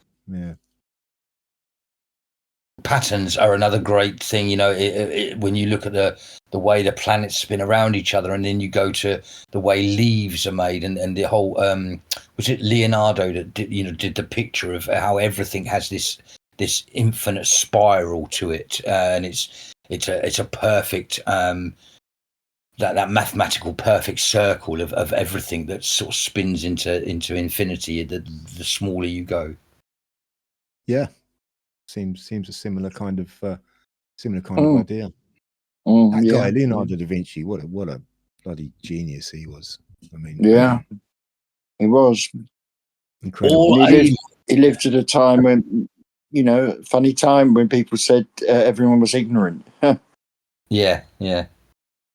S1: Patterns are another great thing, you know. When you look at the way the planets spin around each other, and then you go to the way leaves are made, and the whole was it Leonardo that did the picture of how everything has this infinite spiral to it, and it's a perfect that mathematical perfect circle of everything that sort of spins into infinity the smaller you go.
S2: Yeah, seems a similar kind of idea. That guy Leonardo da Vinci, what a bloody genius he was. I mean,
S3: yeah, he was
S2: incredible.
S3: He lived at a time when, funny time when people said everyone was ignorant.
S1: Yeah.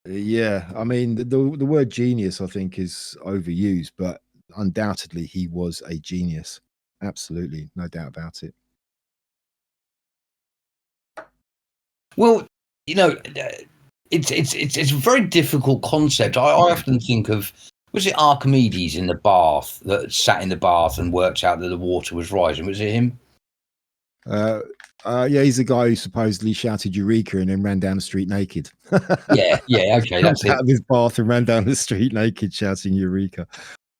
S2: Yeah, I mean, the word genius, I think, is overused, but undoubtedly he was a genius. Absolutely, no doubt about it.
S1: Well, it's a very difficult concept. I often think of, was it Archimedes in the bath that sat in the bath and worked out that the water was rising? Was it him?
S2: Yeah, he's the guy who supposedly shouted "Eureka" and then ran down the street naked.
S1: yeah, okay, that's
S2: out of his bath and ran down the street naked shouting "Eureka."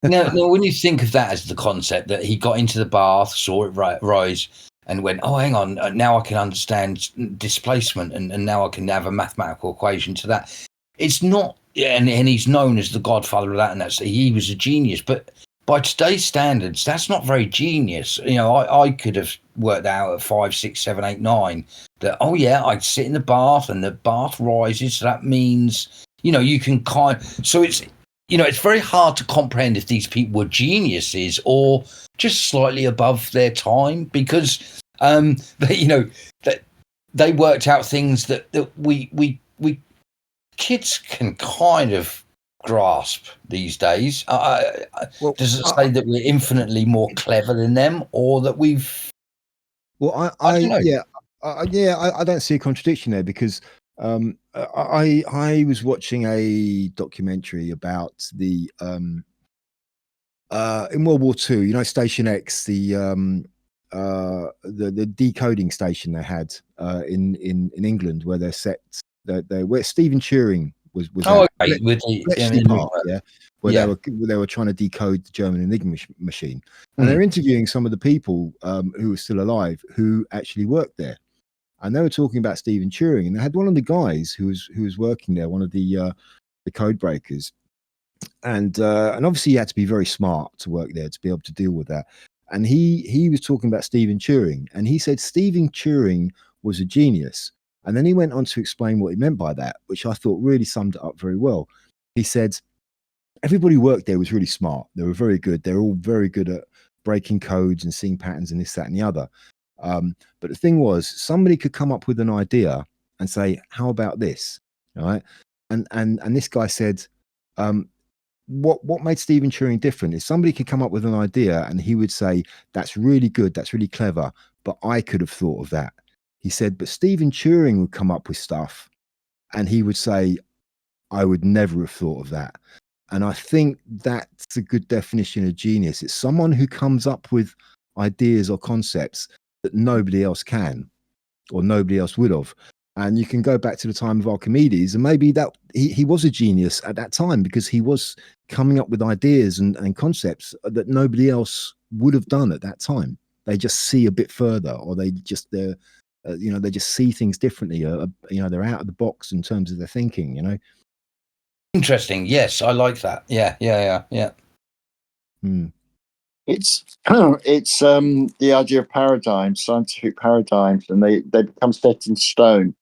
S1: Now, when you think of that as the concept, that he got into the bath, saw it rise, and went, oh, hang on, now I can understand displacement, and now I can have a mathematical equation to that. It's not, and he's known as the godfather of that, and he was a genius. But by today's standards, that's not very genius. You know, I could have worked out at 5, 6, 7, 8, 9 that, oh yeah, I'd sit in the bath and the bath rises. So that means, you can so it's very hard to comprehend if these people were geniuses or just slightly above their time, because that they worked out things that we kids can kind of grasp these days. Does it say that we're infinitely more clever than them, or that we've?
S2: Well,
S1: I don't know.
S2: I don't see a contradiction there, because I was watching a documentary about the in World War II, Station X, the decoding station they had in England, where they're set where Stephen Turing was
S1: okay. With the
S2: Park, where they were trying to decode the German Enigma machine, and they're interviewing some of the people who were still alive who actually worked there. And they were talking about Stephen Turing, and they had one of the guys who was working there, one of the code breakers, and obviously he had to be very smart to work there to be able to deal with that. And he was talking about Stephen Turing, and he said Stephen Turing was a genius. And then he went on to explain what he meant by that, which I thought really summed it up very well. He said everybody who worked there was really smart. They were very good. They're all very good at breaking codes and seeing patterns and this, that, and the other. But the thing was, somebody could come up with an idea and say, how about this? All right. And this guy said, what made Stephen Turing different is somebody could come up with an idea and he would say, that's really good, that's really clever, but I could have thought of that. He said, but Stephen Turing would come up with stuff and he would say, I would never have thought of that. And I think that's a good definition of genius. It's someone who comes up with ideas or concepts that nobody else can, or nobody else would have. And you can go back to the time of Archimedes, and maybe that he was a genius at that time because he was coming up with ideas and concepts that nobody else would have done at that time. They just see a bit further, or they just they just see things differently. They're out of the box in terms of their thinking.
S1: Interesting. Yes, I like that. Yeah.
S2: Hmm.
S3: It's the idea of paradigms, scientific paradigms, and they become set in stone.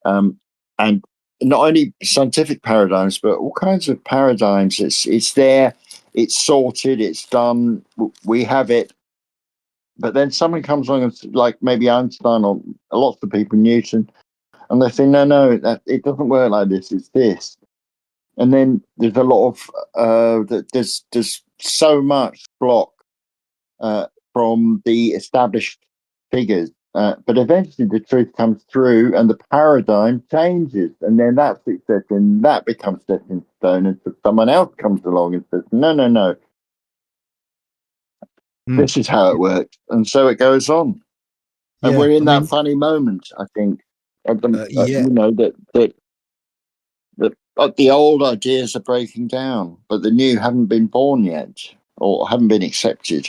S3: And not only scientific paradigms, but all kinds of paradigms. It's there, it's sorted, it's done. We have it. But then someone comes along and like maybe Einstein or lots of people, Newton, and they say, no, it doesn't work like this. It's this. And then there's a lot of there's so much block from the established figures. But eventually the truth comes through and the paradigm changes. And then that's set and that becomes set in stone. And so someone else comes along and says, no, this is how it works. And so it goes on. And we're in that funny moment, I think. You know, that the old ideas are breaking down, but the new haven't been born yet or haven't been accepted.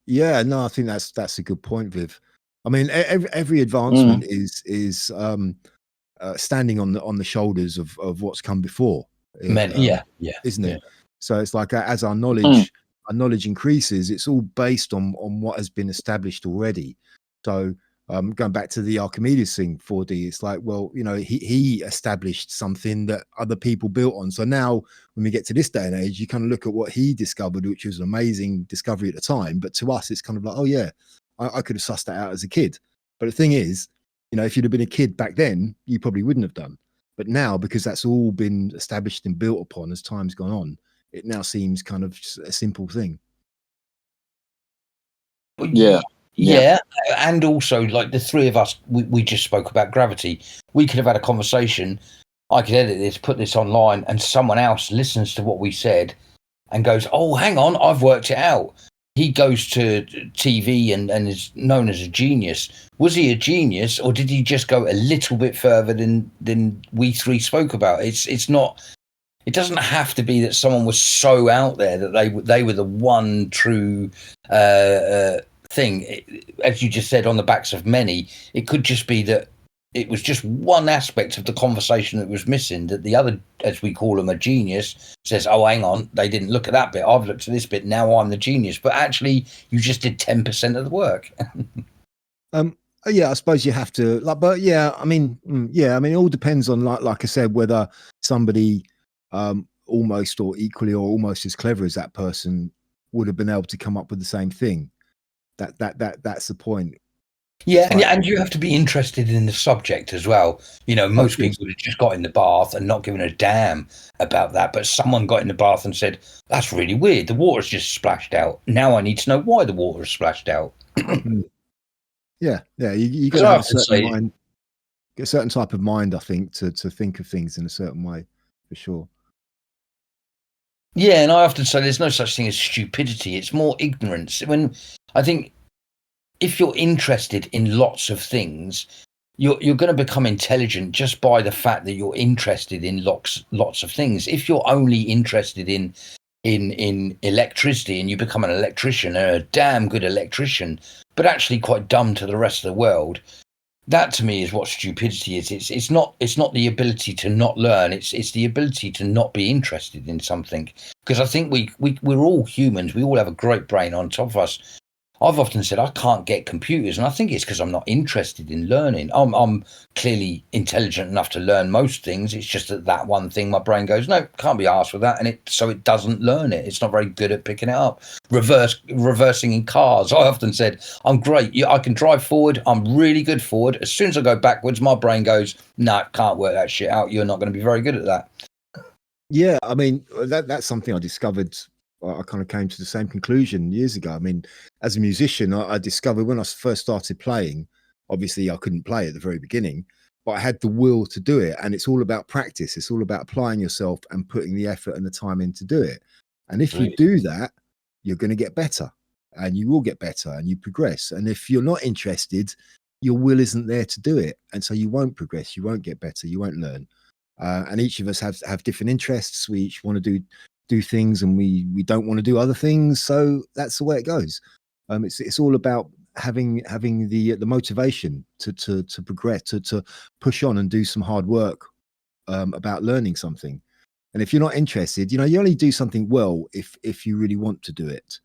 S2: Yeah, no, I think that's a good point, Viv. I mean, every advancement is standing on the shoulders of what's come before.
S1: Isn't
S2: it? So it's like as our knowledge increases, it's all based on what has been established already. So going back to the Archimedes thing, 4D, it's like, well, you know, he established something that other people built on. So now when we get to this day and age, you kind of look at what he discovered, which was an amazing discovery at the time. But to us, it's kind of like, oh yeah, I could have sussed that out as a kid. But the thing is, you know, if you'd have been a kid back then, you probably wouldn't have done. But now, because that's all been established and built upon as time's gone on, it now seems kind of just a simple thing.
S1: Yeah. And also, like the three of us, we just spoke about gravity. We could have had a conversation. I could edit this, put this online, and someone else listens to what we said and goes, oh, hang on, I've worked it out. He goes to TV and is known as a genius. Was he a genius, or did he just go a little bit further than we three spoke about? It's not. It doesn't have to be that someone was so out there that they were the one true thing. As you just said, on the backs of many, it could just be that it was just one aspect of the conversation that was missing, that the other, as we call them, a genius, says, oh, hang on, they didn't look at that bit. I've looked at this bit. Now I'm the genius. But actually, you just did 10% of the work.
S2: Yeah, I suppose you have to, like, but yeah, I mean, it all depends on, like I said, whether somebody almost or equally or almost as clever as that person would have been able to come up with the same thing. That's the point.
S1: Yeah, and you have to be interested in the subject as well. You know, most people would have just got in the bath and not given a damn about that. But someone got in the bath and said, that's really weird. The water's just splashed out. Now I need to know why the water is splashed out.
S2: Yeah. You got to have a certain mind, a certain type of mind, I think, to think of things in a certain way, for sure.
S1: Yeah, and I often say there's no such thing as stupidity. It's more ignorance. When I think if you're interested in lots of things, you're going to become intelligent just by the fact that you're interested in lots of things. If you're only interested in electricity and you become an electrician and a damn good electrician, but actually quite dumb to the rest of the world, that to me is what stupidity is. It's not the ability to not learn. It's the ability to not be interested in something. Because I think we're all humans. We all have a great brain on top of us. I've often said I can't get computers, and I think it's because I'm not interested in learning. I'm clearly intelligent enough to learn most things. It's just that one thing my brain goes, no, can't be asked with that, and so it doesn't learn it. It's not very good at picking it up. Reversing in cars. I often said I'm great. I can drive forward. I'm really good forward. As soon as I go backwards, my brain goes, no, can't work that shit out. You're not going to be very good at that.
S2: Yeah, I mean that's something I discovered. I kind of came to the same conclusion years ago. I mean, as a musician, I discovered when I first started playing, obviously I couldn't play at the very beginning, but I had the will to do it. And it's all about practice. It's all about applying yourself and putting the effort and the time in to do it. And if you do that, you're going to get better, and you will get better and you progress. And if you're not interested, your will isn't there to do it. And so you won't progress. You won't get better. You won't learn. And each of us have different interests. We each want to do things, and we don't want to do other things. So that's the way it goes. It's all about having the motivation to progress, to push on and do some hard work about learning something. And if you're not interested, you only do something well if you really want to do it.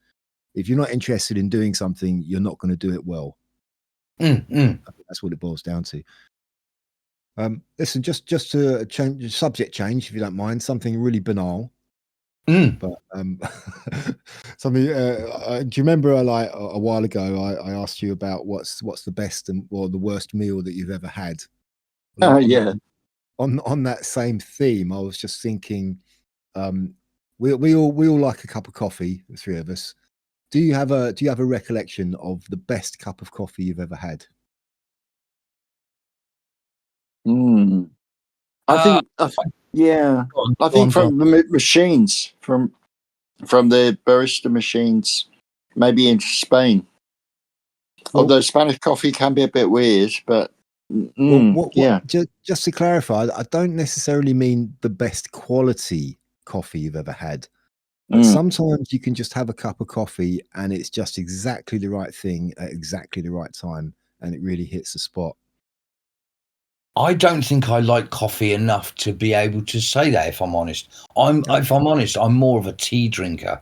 S2: If you're not interested in doing something, you're not going to do it well. That's what it boils down to. Listen, just to change subject change, if you don't mind, something really banal. But something. Do you remember, like a while ago, I asked you about what's the best or the worst meal that you've ever had?
S3: Yeah.
S2: On that same theme, I was just thinking, we all like a cup of coffee, the three of us. Do you have a recollection of the best cup of coffee you've ever had?
S3: I think from the machines, from the barista machines, maybe in Spain. Although Spanish coffee can be a bit weird, but
S2: just to clarify, I don't necessarily mean the best quality coffee you've ever had. But sometimes you can just have a cup of coffee and it's just exactly the right thing at exactly the right time, and it really hits the spot.
S1: I don't think I like coffee enough to be able to say that, if I'm honest. If I'm honest, I'm more of a tea drinker.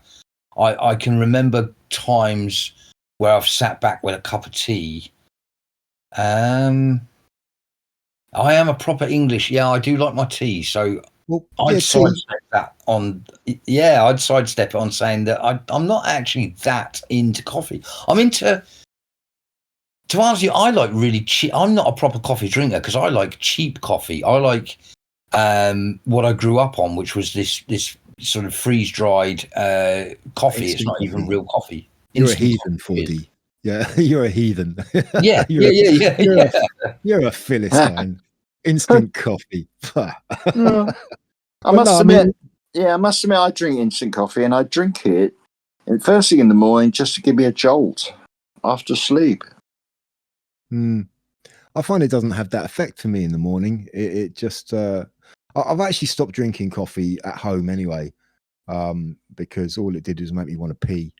S1: I can remember times where I've sat back with a cup of tea. I am a proper English. Yeah, I do like my tea. So I'd sidestep that on. Yeah, I'd sidestep it on saying that I'm not actually that into coffee. I'm into. To answer you, I like really cheap. I'm not a proper coffee drinker because I like cheap coffee. I like what I grew up on, which was this sort of freeze dried coffee. It's not even real coffee.
S2: You're a heathen, 4D. Yeah, you're a heathen.
S1: Yeah,
S2: You're a Philistine. Instant coffee.
S3: I must admit, I drink instant coffee, and I drink it first thing in the morning just to give me a jolt after sleep.
S2: I find it doesn't have that effect for me in the morning. It just I've actually stopped drinking coffee at home anyway, because all it did was make me want to pee.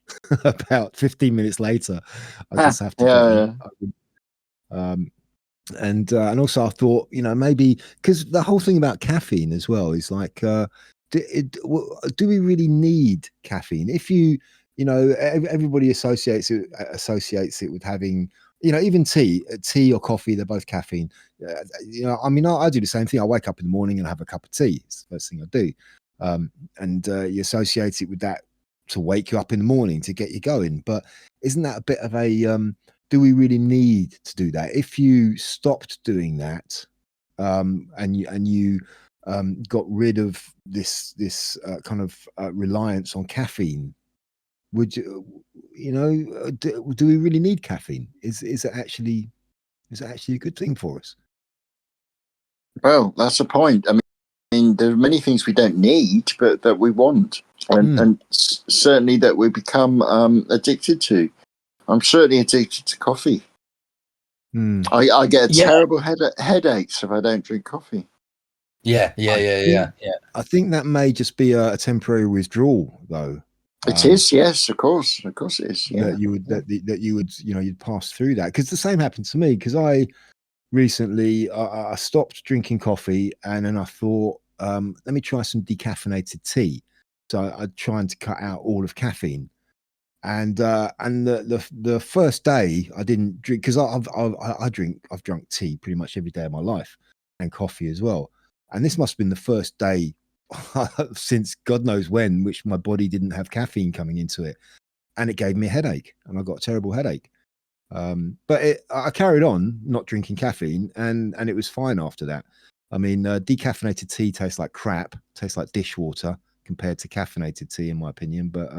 S2: About 15 minutes later, I just have to and also I thought, maybe because the whole thing about caffeine as well is like, do we really need caffeine? If everybody associates it with having, even tea or coffee, they're both caffeine. I do the same thing. I wake up in the morning and have a cup of tea. It's the first thing I do. And you associate it with that to wake you up in the morning to get you going. But isn't that a bit of a, do we really need to do that? If you stopped doing that, and you got rid of this kind of reliance on caffeine, would you, do we really need caffeine? Is it actually a good thing for us?
S3: Well, that's the point. I mean, there are many things we don't need, but that we want, and certainly that we become addicted to. I'm certainly addicted to coffee. I get terrible headaches if I don't drink coffee.
S1: Yeah.
S2: I think that may just be a temporary withdrawal, though.
S3: It is, yes, of course it is. Yeah,
S2: that you would you'd pass through that, because the same happened to me. Because I recently I stopped drinking coffee, and then I thought, let me try some decaffeinated tea. So I'm trying to cut out all of caffeine. And the first day I didn't drink, because I've drunk tea pretty much every day of my life, and coffee as well. And this must have been the first day since God knows when, which my body didn't have caffeine coming into it, and it gave me a headache, and I got a terrible headache. But I carried on not drinking caffeine, and it was fine after that. I mean, decaffeinated tea tastes like crap, tastes like dishwater compared to caffeinated tea, in my opinion. But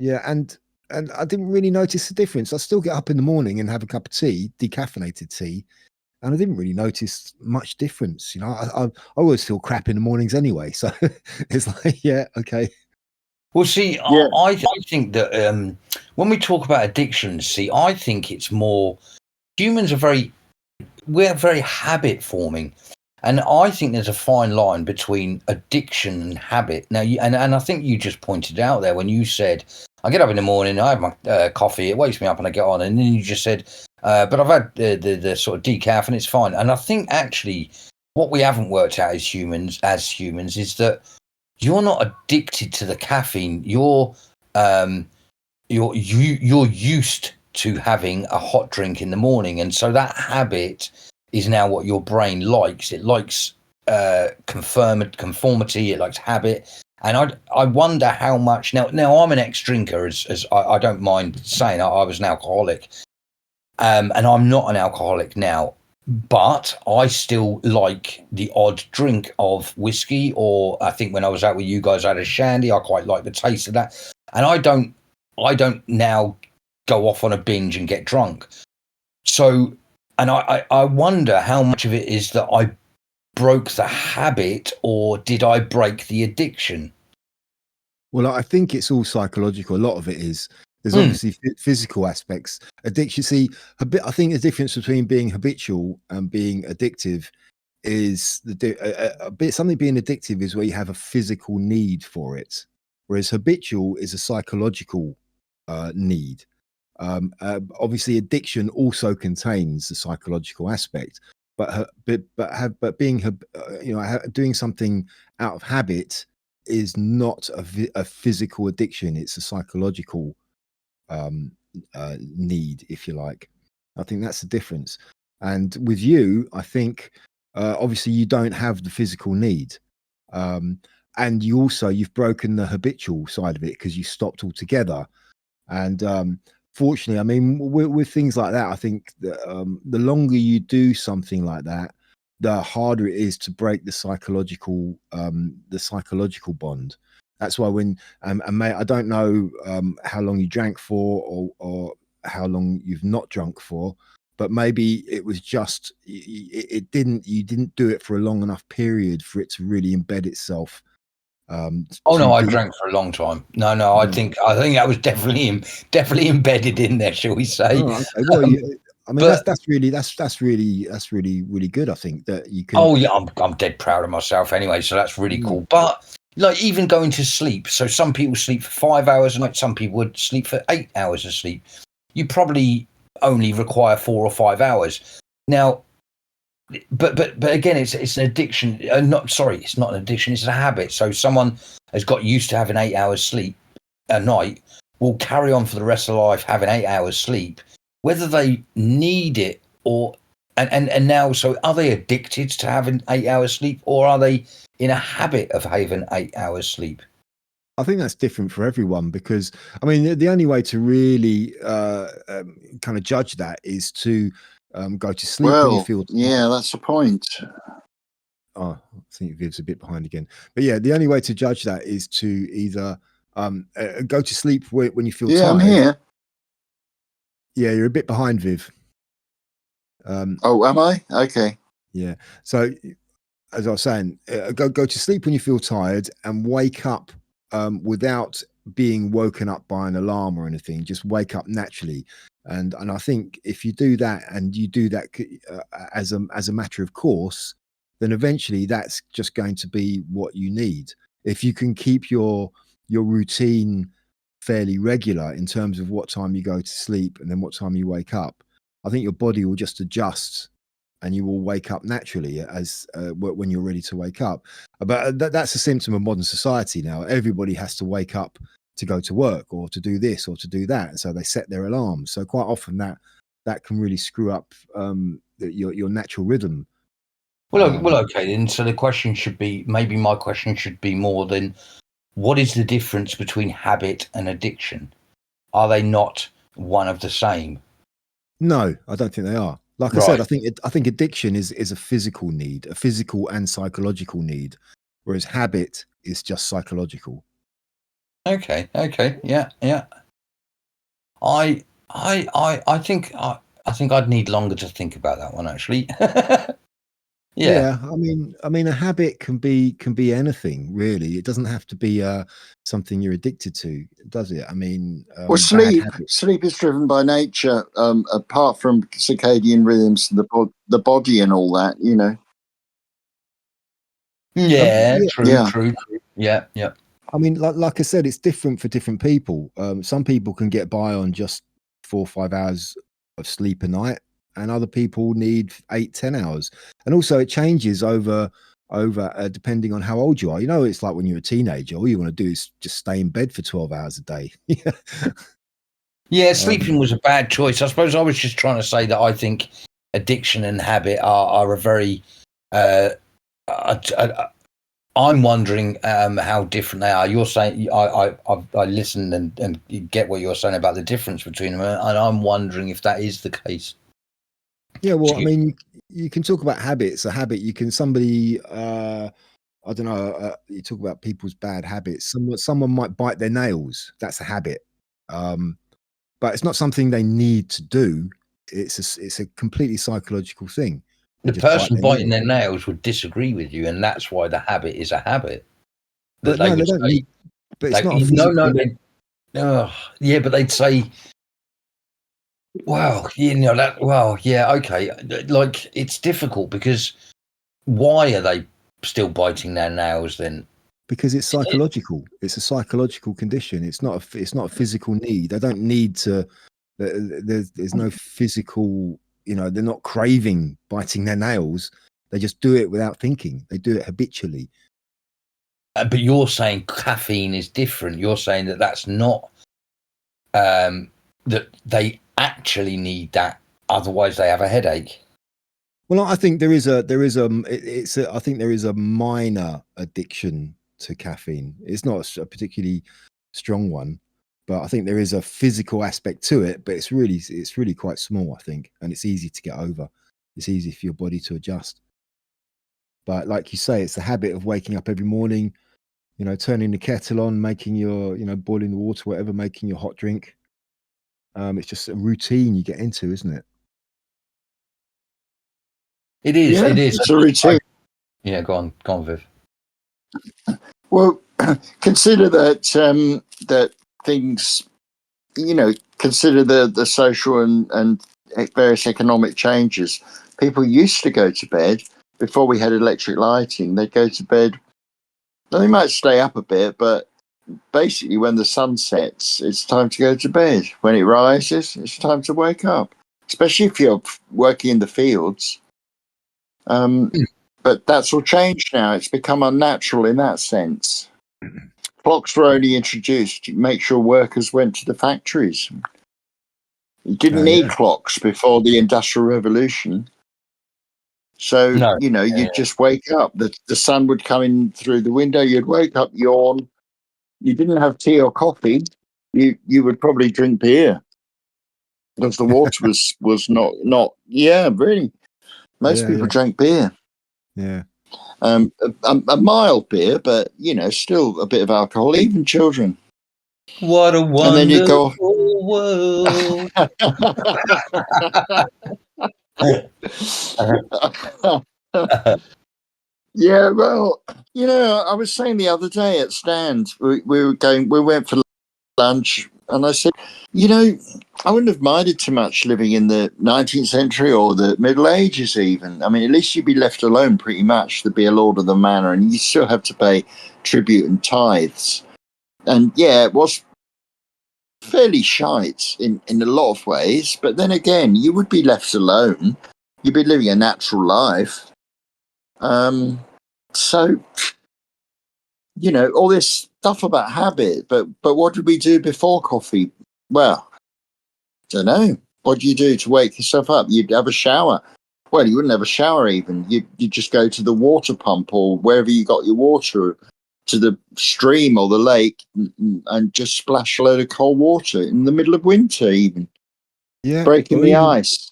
S2: and I didn't really notice the difference. I still get up in the morning and have a cup of tea, decaffeinated tea, and I didn't really notice much difference. I always feel crap in the mornings anyway, so it's like, yeah, okay.
S1: Well, see, I think that when we talk about addiction, I think it's more humans we're very habit forming. And I think there's a fine line between addiction and habit. Now, and I think you just pointed out there when you said, I get up in the morning, I have my coffee, it wakes me up and I get on. And then you just said, but I've had the sort of decaf and it's fine. And I think actually what we haven't worked out as humans is that you're not addicted to the caffeine. You're used to having a hot drink in the morning, and so that habit is now what your brain likes. It likes conformity. It likes habit. And I wonder how much now I'm an ex-drinker, as I don't mind saying. I was an alcoholic, and I'm not an alcoholic now, but I still like the odd drink of whiskey, or I think when I was out with you guys, I had a shandy. I quite like the taste of that, and I don't now go off on a binge and get drunk. So, and I wonder how much of it is that I broke the habit, or did I break the addiction?
S2: Well, I think it's all psychological. A lot of it is. There's obviously physical aspects. Addiction. See, I think the difference between being habitual and being addictive is a bit. Something being addictive is where you have a physical need for it, whereas habitual is a psychological need. Obviously, addiction also contains the psychological aspect, but being doing something out of habit is not a physical addiction. It's a psychological need, if you like. I think that's the difference. And with you, I think obviously you don't have the physical need, and you've broken the habitual side of it because you stopped altogether. And fortunately, I mean, with things like that, I think that, the longer you do something like that, the harder it is to break the psychological bond. That's why when and mate, I don't know how long you drank for, or how long you've not drunk for, but maybe it was just you didn't do it for a long enough period for it to really embed itself.
S1: Oh no, I drank for a long time. No, I think that was definitely embedded in there, shall we say?
S2: Oh, okay. Well, I mean, that's really good. I think that you can.
S1: Oh yeah, I'm dead proud of myself anyway, so that's really cool. But like even going to sleep, so some people sleep for 5 hours a night, some people would sleep for 8 hours of sleep. You probably only require 4 or 5 hours. Now, but again, it's an addiction. It's not an addiction. It's a habit. So someone has got used to having 8 hours sleep a night will carry on for the rest of their life having 8 hours sleep, whether they need it or. And now, so are they addicted to having 8 hours sleep, or are they in a habit of having 8 hours sleep?
S2: I think that's different for everyone, because I mean, the only way to really kind of judge that is to go to sleep when you feel.
S3: Yeah, that's the point.
S2: Oh, I think Viv's a bit behind again. But yeah, the only way to judge that is to either go to sleep when you feel tired.
S3: I'm here.
S2: Yeah, you're a bit behind, Viv.
S3: Oh, am I? Okay.
S2: Yeah. So, as I was saying, go to sleep when you feel tired, and wake up without being woken up by an alarm or anything. Just wake up naturally. And I think if you do that, and you do that as a matter of course, then eventually that's just going to be what you need. If you can keep your routine fairly regular in terms of what time you go to sleep and then what time you wake up, I think your body will just adjust, and you will wake up naturally as when you're ready to wake up. But that's a symptom of modern society now. Everybody has to wake up to go to work, or to do this or to do that, so they set their alarms. So quite often that can really screw up your natural rhythm.
S1: Well, okay then. So the question should be, maybe my question should be more than, what is the difference between habit and addiction? Are they not one of the same?
S2: No, I don't think they are. Like I said, I think addiction is a physical need, a physical and psychological need, whereas habit is just psychological.
S1: Okay, yeah. I think I'd need longer to think about that one, actually.
S2: Yeah, I mean, a habit can be anything really. It doesn't have to be something you're addicted to, does it? I mean,
S3: well, sleep is driven by nature. Apart from circadian rhythms, the body and all that, you know.
S1: Yeah, true. Yeah.
S2: I mean, like I said, it's different for different people. Some people can get by on just 4 or 5 hours of sleep a night. and other people need 8-10 hours. And also it changes over depending on how old you are. You know, it's like when you're a teenager, all you want to do is just stay in bed for 12 hours a day.
S1: Yeah, sleeping was a bad choice. I suppose I was just trying to say that I think addiction and habit are a very I'm wondering how different they are. You're saying I listen and get what you're saying about the difference between them, and I'm wondering if that is the case.
S2: Yeah, well, I mean, you can talk about habits. A habit, you can I don't know. You talk about people's bad habits. Someone might bite their nails. That's a habit, but it's not something they need to do. It's a completely psychological thing.
S1: The person biting their nails would disagree with you, and that's why the habit is a habit.
S2: But no, they don't need. But it's not.
S1: Yeah, but they'd say, "Well, you know that. Well, yeah, okay." Like it's difficult because why are they still biting their nails then?
S2: Because it's psychological. It's a psychological condition. It's not a physical need. They don't need to. There's no physical. You know, they're not craving biting their nails. They just do it without thinking. They do it habitually.
S1: But you're saying caffeine is different. You're saying that that's not that they actually need that. Otherwise, they have a headache.
S2: Well, I think I think there is a minor addiction to caffeine. It's not a particularly strong one, but I think there is a physical aspect to it. But it's really quite small, I think, and it's easy to get over. It's easy for your body to adjust. But like you say, it's the habit of waking up every morning, you know, turning the kettle on, making your, you know, boiling the water, whatever, making your hot drink. It's just a routine you get into, isn't it?
S1: It is.
S3: Yeah,
S1: it is.
S3: It's a routine.
S1: Yeah, go on, Viv.
S3: Well, consider that that things, you know, consider the social and various economic changes. People used to go to bed before we had electric lighting. They'd go to bed. They might stay up a bit, but basically, when the sun sets, it's time to go to bed. When it rises, it's time to wake up. Especially if you're working in the fields. But that's all changed now. It's become unnatural in that sense. Clocks were only introduced to make sure workers went to the factories. You didn't need clocks before the Industrial Revolution. So, you know, you'd just wake up. The sun would come in through the window. You'd wake up, yawn. You didn't have tea or coffee. You would probably drink beer because the water was not. Yeah, really. Most people drank beer.
S2: Yeah.
S3: A mild beer, but you know, still a bit of alcohol. Even children.
S1: What a wonderful world!
S3: Yeah, well, you know, I was saying the other day at Stand, we went for lunch, and I said, you know, I wouldn't have minded too much living in the 19th century or the Middle Ages even. I mean, at least you'd be left alone pretty much to be a lord of the manor, and you still have to pay tribute and tithes. And yeah, it was fairly shite in a lot of ways, but then again, you would be left alone. You'd be living a natural life. So, you know, all this stuff about habit, but what did we do before coffee? Well, don't know. What do you do to wake yourself up? You'd have a shower. Well, you wouldn't have a shower even. You'd just go to the water pump or wherever you got your water, to the stream or the lake, and just splash a load of cold water in the middle of winter even.
S2: Yeah.
S3: Breaking the ice.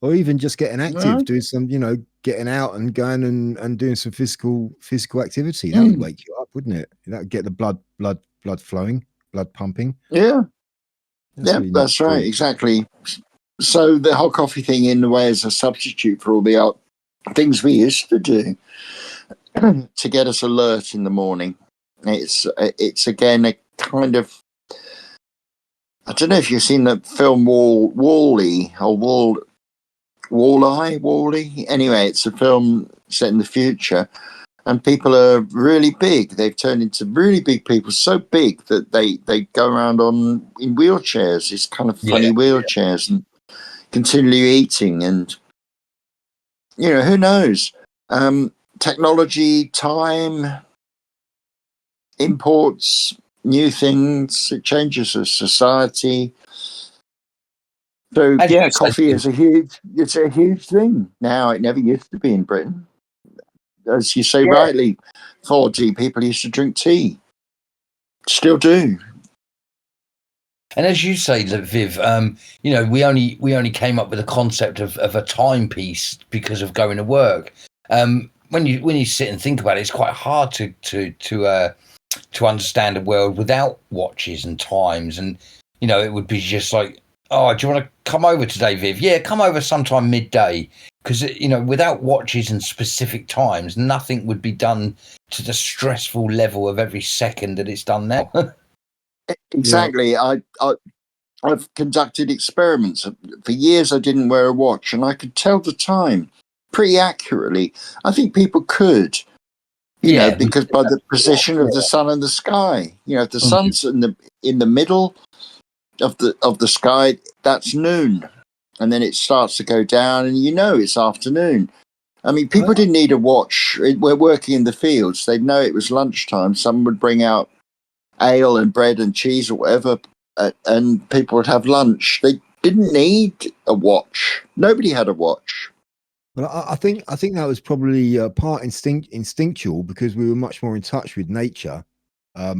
S2: Or even just getting active, doing some, you know, getting out and going and doing some physical activity. That would wake you up, wouldn't it? That would get the blood flowing, blood pumping.
S3: Yeah.
S2: That's
S3: right. Exactly. So the whole coffee thing in a way is a substitute for all the things we used to do to get us alert in the morning. It's again a kind of, I don't know if you've seen the film Wall-E or Wall-E. Anyway, it's a film set in the future, and people are really big. They've turned into really big people, so big that they go around in wheelchairs. It's kind of funny wheelchairs, and continually eating, and who knows? Technology, time, imports, new things. It changes a society. So coffee is a huge thing now. It never used to be in Britain. As you say rightly, 4G people used to drink tea. Still do.
S1: And as you say, Viv, we only came up with the concept of a timepiece because of going to work. When you sit and think about it, it's quite hard to understand a world without watches and times. And it would be just like, oh, do you want to come over today, Viv? Yeah, come over sometime midday. Because without watches and specific times, nothing would be done to the stressful level of every second that it's done now.
S3: Exactly. Yeah. I've conducted experiments for years. I didn't wear a watch, and I could tell the time pretty accurately. I think people could, because by the position of the sun and the sky. If the sun's in the middle of the sky, that's noon, and then it starts to go down, and it's afternoon. I mean, people didn't need a watch. We're working in the fields. They'd know it was lunchtime. Someone would bring out ale and bread and cheese or whatever, and people would have lunch. They didn't need a watch. Nobody had a watch.
S2: Well, I think that was probably part instinctual, because we were much more in touch with nature,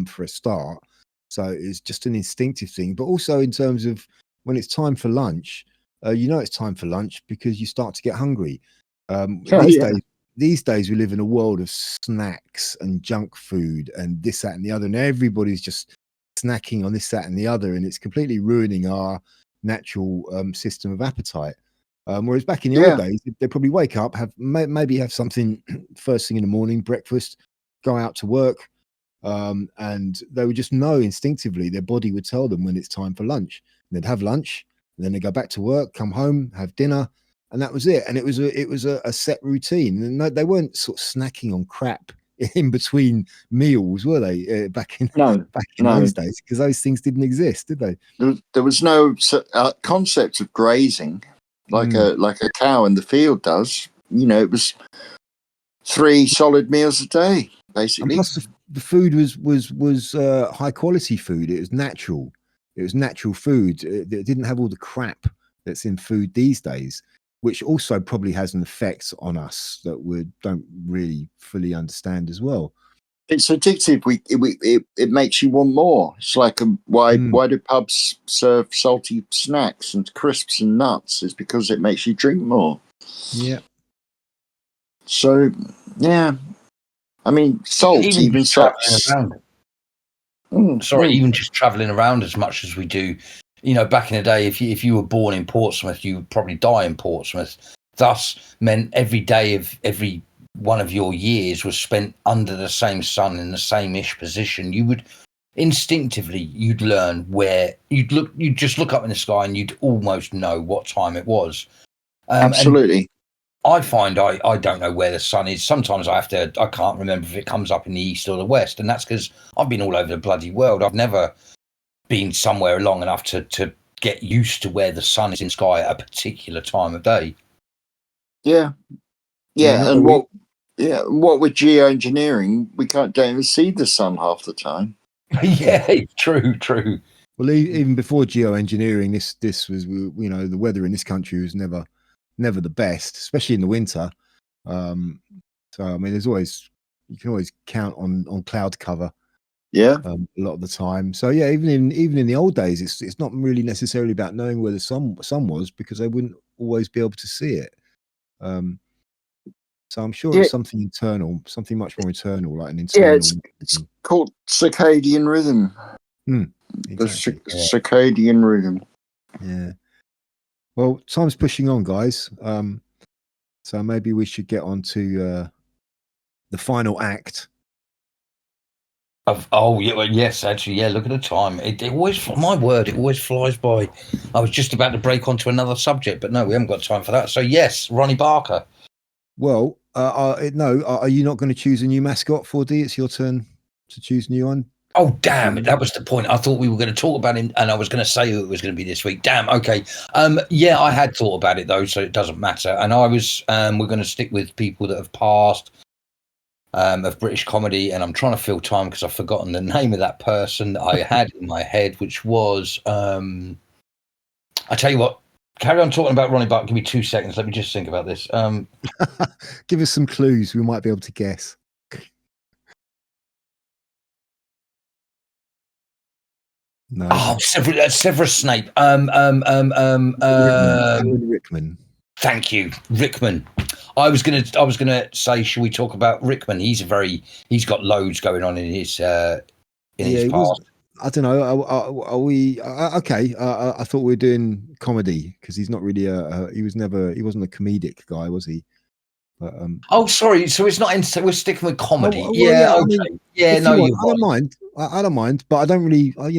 S2: for a start. So it's just an instinctive thing. But also in terms of when it's time for lunch, it's time for lunch because you start to get hungry. These days we live in a world of snacks and junk food and this, that, and the other, and everybody's just snacking on this, that, and the other, and it's completely ruining our natural system of appetite. Whereas back in the old days, they'd probably wake up, maybe have something first thing in the morning, breakfast, go out to work, and they would just know instinctively. Their body would tell them when it's time for lunch. And they'd have lunch, and then they go back to work, come home, have dinner. And that was it. And it was a set routine. And they weren't sort of snacking on crap in between meals, were they? Back in those days, because those things didn't exist, did they?
S3: There was no concept of grazing like a cow in the field does. It was 3 solid meals a day, basically.
S2: And plus, the food was high quality food. It was natural. It was natural food. It didn't have all the crap that's in food these days, which also probably has an effect on us that we don't really fully understand as well.
S3: It's addictive. It makes you want more. It's like why do pubs serve salty snacks and crisps and nuts? It's because it makes you drink more.
S2: Yeah.
S3: So I mean, salt, even salts.
S1: Even just travelling around as much as we do. Back in the day, if you were born in Portsmouth, you would probably die in Portsmouth. Thus meant every day of every one of your years was spent under the same sun in the same-ish position. You would instinctively, you'd learn where you'd just look up in the sky and you'd almost know what time it was.
S3: Absolutely.
S1: I find I don't know where the sun is. Sometimes I can't remember if it comes up in the east or the west, and that's because I've been all over the bloody world. I've never been somewhere long enough to get used to where the sun is in the sky at a particular time of day.
S3: Yeah. And what with geoengineering, we don't even see the sun half the time.
S1: True.
S2: Well, even before geoengineering, this was, the weather in this country was never the best, especially in the winter. So I mean, you can always count on cloud cover. A lot of the time. So even in the old days, it's not really necessarily about knowing where the sun was, because they wouldn't always be able to see it. So I'm sure it's something internal, something much more internal, like an internal.
S3: It's called circadian rhythm.
S2: Exactly.
S3: The circadian rhythm.
S2: Yeah. Well, time's pushing on, guys. So maybe we should get on to the final act.
S1: Yes, actually, look at the time. It always, my word, it always flies by. I was just about to break onto another subject, but no, we haven't got time for that. So yes, Ronnie Barker.
S2: Well, no, are you not going to choose a new mascot, 4D? It's your turn to choose a new one.
S1: Oh, damn. That was the point. I thought we were going to talk about him, and I was going to say who it was going to be this week. Damn. Okay. Yeah, I had thought about it, though, so it doesn't matter. And I was, we're going to stick with people that have passed of British comedy, and I'm trying to fill time because I've forgotten the name of that person that I had in my head, which was, I tell you what, carry on talking about Ronnie Barker. Give me 2 seconds. Let me just think about this.
S2: Give us some clues. We might be able to guess. No.
S1: Oh, Severus Snape.
S2: Alan Rickman.
S1: Thank you, Rickman. I was gonna say, should we talk about Rickman? He's got loads going on in his past.
S2: I don't know. Are we okay? I thought we were doing comedy because he's not really he wasn't a comedic guy, was he? But,
S1: oh, sorry. So it's not. We're sticking with comedy.
S2: Well,
S1: yeah. Okay.
S2: I mean,
S1: yeah. No,
S2: I don't mind. I don't mind, but I don't really. I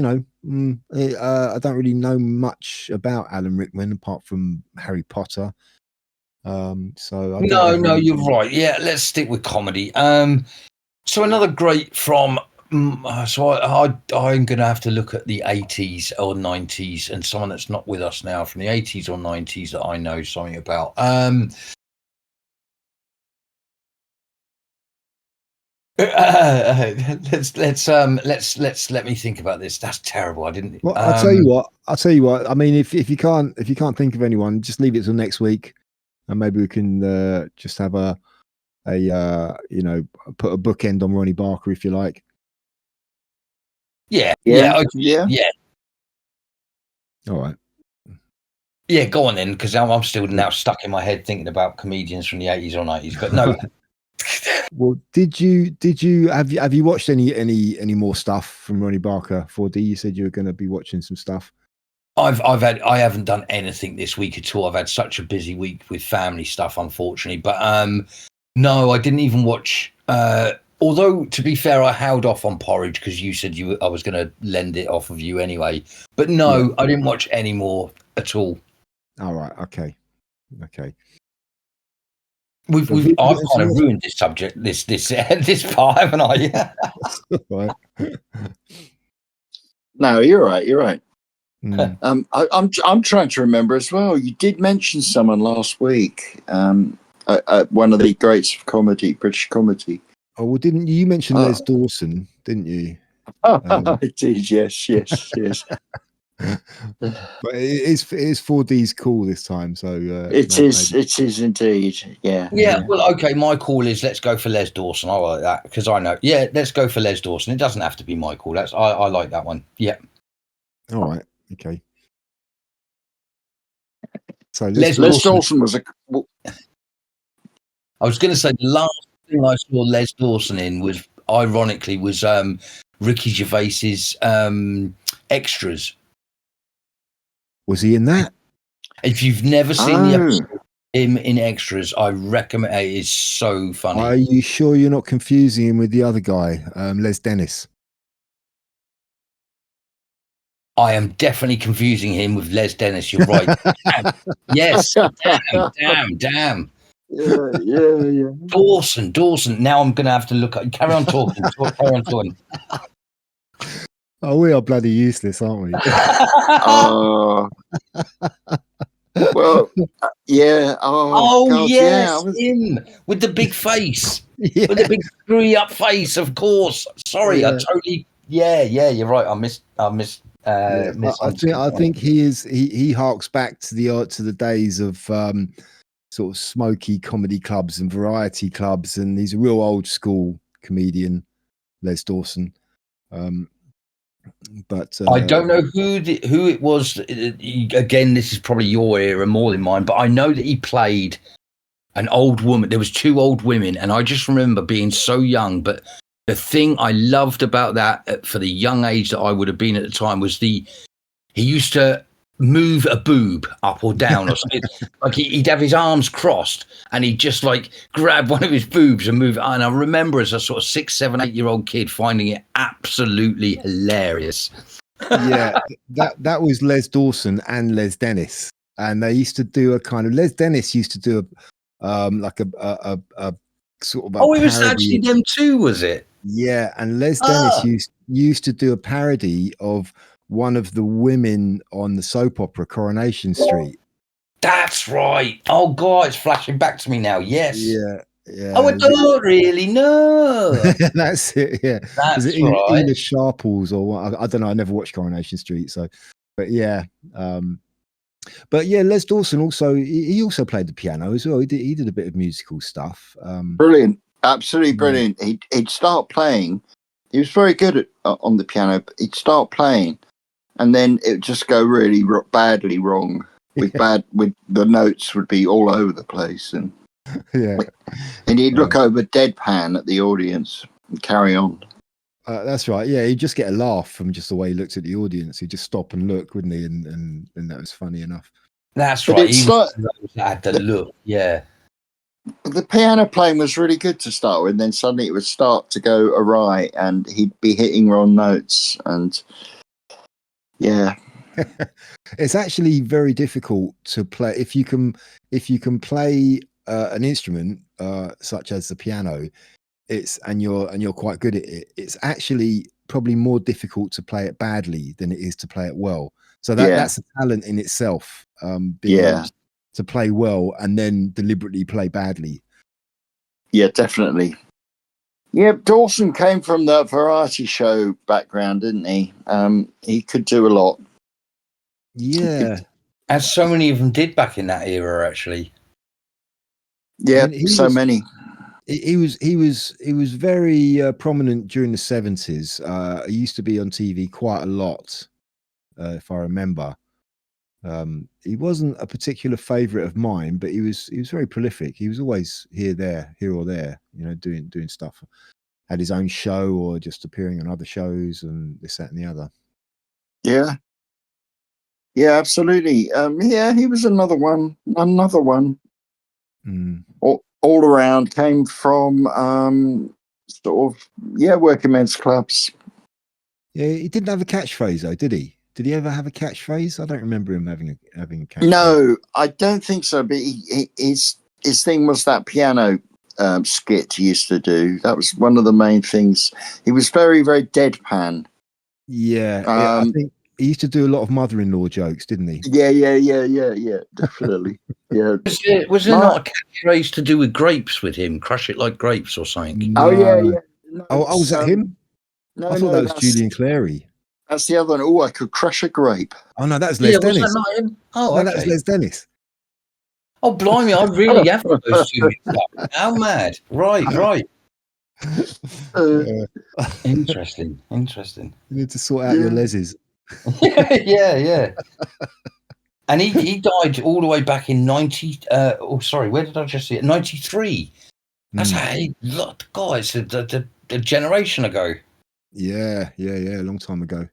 S2: don't really know much about Alan Rickman apart from Harry Potter. So
S1: no, you're right. Yeah, let's stick with comedy. So another great from. So I'm going to have to look at the 80s or 90s and someone that's not with us now from the 80s or 90s that I know something about. Let me think about this. That's terrible. I didn't.
S2: Well, I'll tell you what. I mean, if you can't think of anyone, just leave it till next week, and maybe we can just have a put a bookend on Ronnie Barker if you like.
S1: Yeah.
S2: All right.
S1: Yeah, go on then, because I'm still now stuck in my head thinking about comedians from the 80s or 90s. But no.
S2: Well, did you have you watched any more stuff from Ronnie Barker 4D? You said you were going to be watching some stuff.
S1: I haven't done anything this week at all. I've had such a busy week with family stuff, unfortunately. But no, I didn't even watch. Although, to be fair, I held off on Porridge because you said I was going to lend it off of you anyway. But no, I didn't watch any more at all.
S2: All right. Okay.
S1: I've kind of ruined this subject, this part, haven't I?
S2: Right.
S3: No, you're right.
S2: Mm.
S3: I'm trying to remember as well. You did mention someone last week. One of the greats of comedy, British comedy.
S2: Oh well, didn't you mention Les Dorson? Didn't you?
S3: I did. Yes.
S2: But it is 4D's cool this time, so
S3: it is indeed. Yeah.
S1: Well, okay, my call is let's go for Les Dorson. I like that because I know. Yeah, let's go for Les Dorson. It doesn't have to be my call. I like that one. Yeah.
S2: All right. Okay. So
S3: Les Dorson was
S1: I was going to say the last thing I saw Les Dorson in was, ironically, Ricky Gervais's Extras.
S2: Was he in that?
S1: If you've never seen the episode of him in Extras, I recommend it. It's so funny.
S2: Are you sure you're not confusing him with the other guy, Les Dennis?
S1: I am definitely confusing him with Les Dennis. You're right. Yes. Damn.
S3: Yeah.
S1: Dorson. Now I'm going to have to look at. Carry on talking.
S2: Oh, we are bloody useless, aren't we?
S3: Well, yeah.
S1: God, yes, him with the big face, with the big screwy up face. Of course. Sorry, I totally. Yeah. You're right. I missed.
S2: I think he harks back to the days of sort of smoky comedy clubs and variety clubs, and he's a real old school comedian, Les Dorson. But
S1: I don't know who it was. Again, this is probably your era more than mine, but I know that he played an old woman. There was 2 old women, and I just remember being so young. But the thing I loved about that, for the young age that I would have been at the time, was he used to move a boob up or down or something. Like he'd have his arms crossed and he'd just like grab one of his boobs and move it. And I remember as a sort of 6, 7, 8-year-old kid finding it absolutely hilarious.
S2: Yeah, that was Les Dorson and Les Dennis, and they used to do a kind of Les Dennis used to do like a sort of a
S1: Oh, it was
S2: parody.
S1: actually them too, was it?
S2: Yeah, and Les Dennis used to do a parody of one of the women on the soap opera Coronation Street.
S1: That's right. Oh God, it's flashing back to me now. Yes.
S2: Yeah.
S1: Oh, I don't really know.
S2: That's it. Yeah. Is it
S1: That's right.
S2: Ela Sharples or what? I don't know. I never watched Coronation Street, so. But yeah. But yeah, Les Dorson also he also played the piano as well. He did a bit of musical stuff.
S3: Brilliant, absolutely brilliant. He'd start playing. He was very good at on the piano. But he'd start playing, and then it would just go really badly wrong. With the notes would be all over the place, and he'd look over deadpan at the audience and carry on.
S2: That's right. Yeah, he'd just get a laugh from just the way he looked at the audience. He'd just stop and look, wouldn't he? And that was funny enough.
S1: That's right. He had the look. Yeah.
S3: The piano playing was really good to start with, and then suddenly it would start to go awry, and he'd be hitting wrong notes, and yeah.
S2: It's actually very difficult to play if you can play an instrument such as the piano. And you're quite good at it. It's actually probably more difficult to play it badly than it is to play it well. So that's a talent in itself. Being able to play well and then deliberately play badly.
S3: Yeah, definitely. Yeah, Dorson came from the variety show background, didn't he? He could do a lot.
S2: Yeah,
S1: as so many of them did back in that era, actually.
S3: Yeah, many.
S2: He was very prominent during the 70s. He used to be on TV quite a lot, if I remember. He wasn't a particular favorite of mine, but he was very prolific. He was always here or there, doing stuff. Had his own show or just appearing on other shows and this, that, and the other.
S3: Yeah, absolutely. He was another one.
S2: Mm.
S3: All around, came from working men's clubs.
S2: Yeah, he didn't have a catchphrase though, did he? Did he ever have a catchphrase? I don't remember him having a catchphrase.
S3: No, I don't think so. But his thing was that piano skit he used to do. That was one of the main things. He was very, very deadpan.
S2: Yeah, I think he used to do a lot of mother-in-law jokes, didn't he?
S3: Yeah, definitely. Yeah.
S1: Was there not a catchphrase to do with grapes with him? Crush it like grapes or something?
S2: No.
S3: Oh yeah.
S2: No, was that him?
S3: No,
S2: I thought that was Julian Clary.
S3: That's the other one. Oh, I could crush a grape.
S2: Oh no, that's Les Dennis.
S1: Was that not him? Oh,
S2: no, that's Les Dennis.
S1: Oh, blimey! I really have those two. How mad! Right. Interesting.
S2: You need to sort out your leses.
S1: yeah. And he died all the way back in 90. Where did I just see it? 93. That's God, it's a generation ago.
S2: Yeah, a long time ago.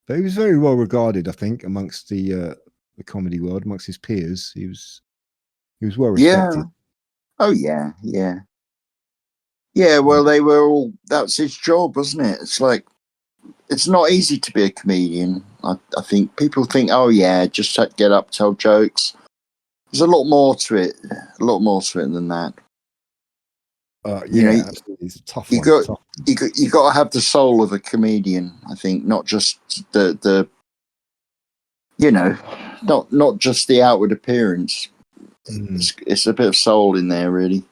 S2: But he was very well regarded, I think, amongst the comedy world, amongst his peers. He was well respected.
S3: Yeah. Oh yeah. Yeah, well, they were all. That's his job, wasn't it? It's like it's not easy to be a comedian. I think people think, oh yeah, just get up, tell jokes. There's a lot more to it. A lot more to it than that.
S2: Absolutely. It's a tough one.
S3: You got to have the soul of a comedian. I think, not just the not just the outward appearance. It's a bit of soul in there, really.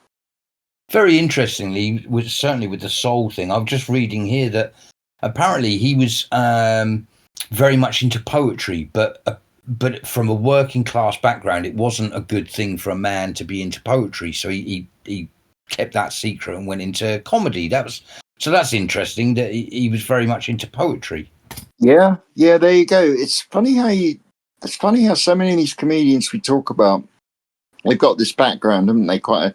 S1: Very interestingly, certainly with the soul thing, I'm just reading here that apparently he was very much into poetry, but from a working class background, it wasn't a good thing for a man to be into poetry. So he kept that secret and went into comedy. That's interesting that he was very much into poetry. Yeah.
S3: There you go. It's funny how so many of these comedians we talk about, they've got this background, haven't they? Quite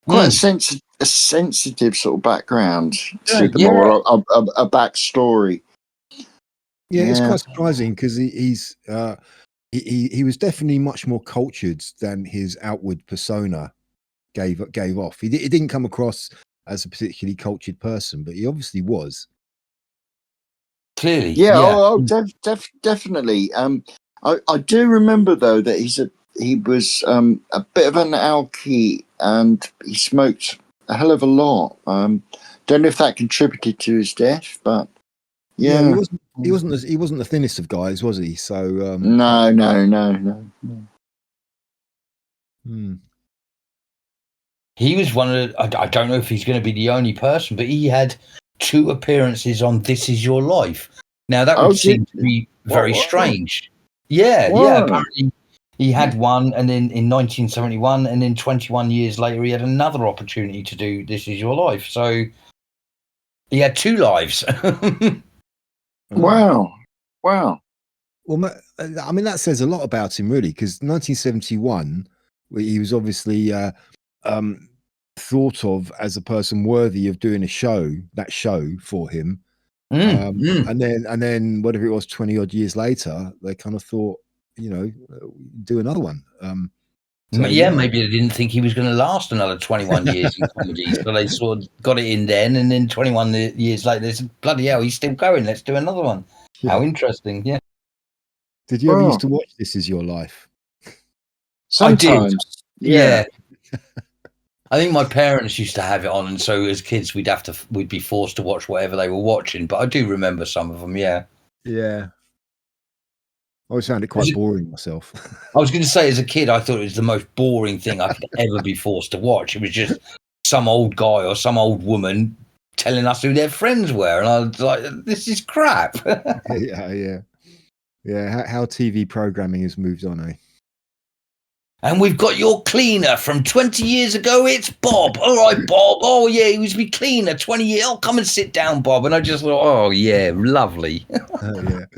S3: a sensitive sort of background. More a backstory.
S2: Yeah, it's quite surprising because he was definitely much more cultured than his outward persona gave off. He didn't come across as a particularly cultured person, but he obviously was.
S1: Clearly,
S3: definitely. I do remember though that he was a bit of an alkie, and he smoked a hell of a lot. Don't know if that contributed to his death, but
S2: Yeah,
S3: yeah.
S2: he wasn't the thinnest of guys, was he? So
S3: No.
S1: He was one of the, I don't know if he's going to be the only person, but he had 2 appearances on This Is Your Life. Now, that would seem to be very strange. Yeah, apparently he had one, and then in 1971, and then 21 years later, he had another opportunity to do This Is Your Life. So he had 2 lives.
S3: Wow.
S2: Well, I mean, that says a lot about him, really, because 1971, he was obviously thought of as a person worthy of doing that show for him. And then whatever it was, 20 odd years later, they kind of thought, do another one.
S1: Maybe they didn't think he was going to last another 21 years in comedy, so they sort of got it in then, and then 21 years later, they said, bloody hell, he's still going, let's do another one. Yeah. How interesting, yeah.
S2: Did you ever used to watch This Is Your Life?
S3: Sometimes.
S1: I did. Yeah. I think my parents used to have it on, and so as kids, we'd be forced to watch whatever they were watching, but I do remember some of them, yeah.
S2: Yeah. I always found it quite boring myself.
S1: I was going to say, as a kid, I thought it was the most boring thing I could ever be forced to watch. It was just some old guy or some old woman telling us who their friends were, and I was like, this is crap.
S2: Yeah. How TV programming has moved on, eh?
S1: And we've got your cleaner from 20 years ago. It's Bob. All right, Bob. Oh, yeah, he was my cleaner 20 years. Oh, come and sit down, Bob. And I just thought, oh, yeah, lovely.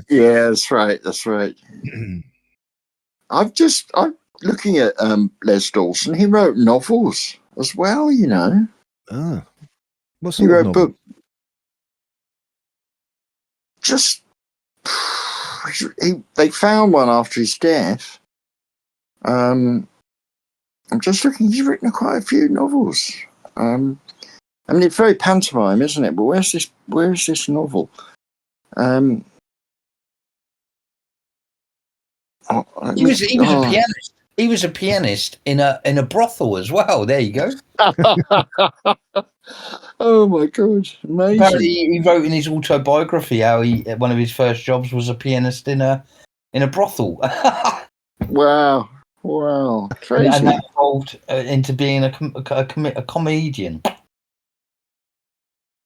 S3: Yeah, that's right. I'm looking at Les Dorson. He wrote novels as well, you know.
S2: Ah, what sort of novel?
S3: They found one after his death. I'm just looking. He's written quite a few novels. I mean, it's very pantomime, isn't it? But where's this novel?
S1: He was a pianist. He was a pianist in a brothel as well. There you go.
S3: Oh my God, amazing!
S1: Apparently, he wrote in his autobiography how one of his first jobs was a pianist in a brothel.
S3: Wow, crazy!
S1: And that evolved into being a comedian.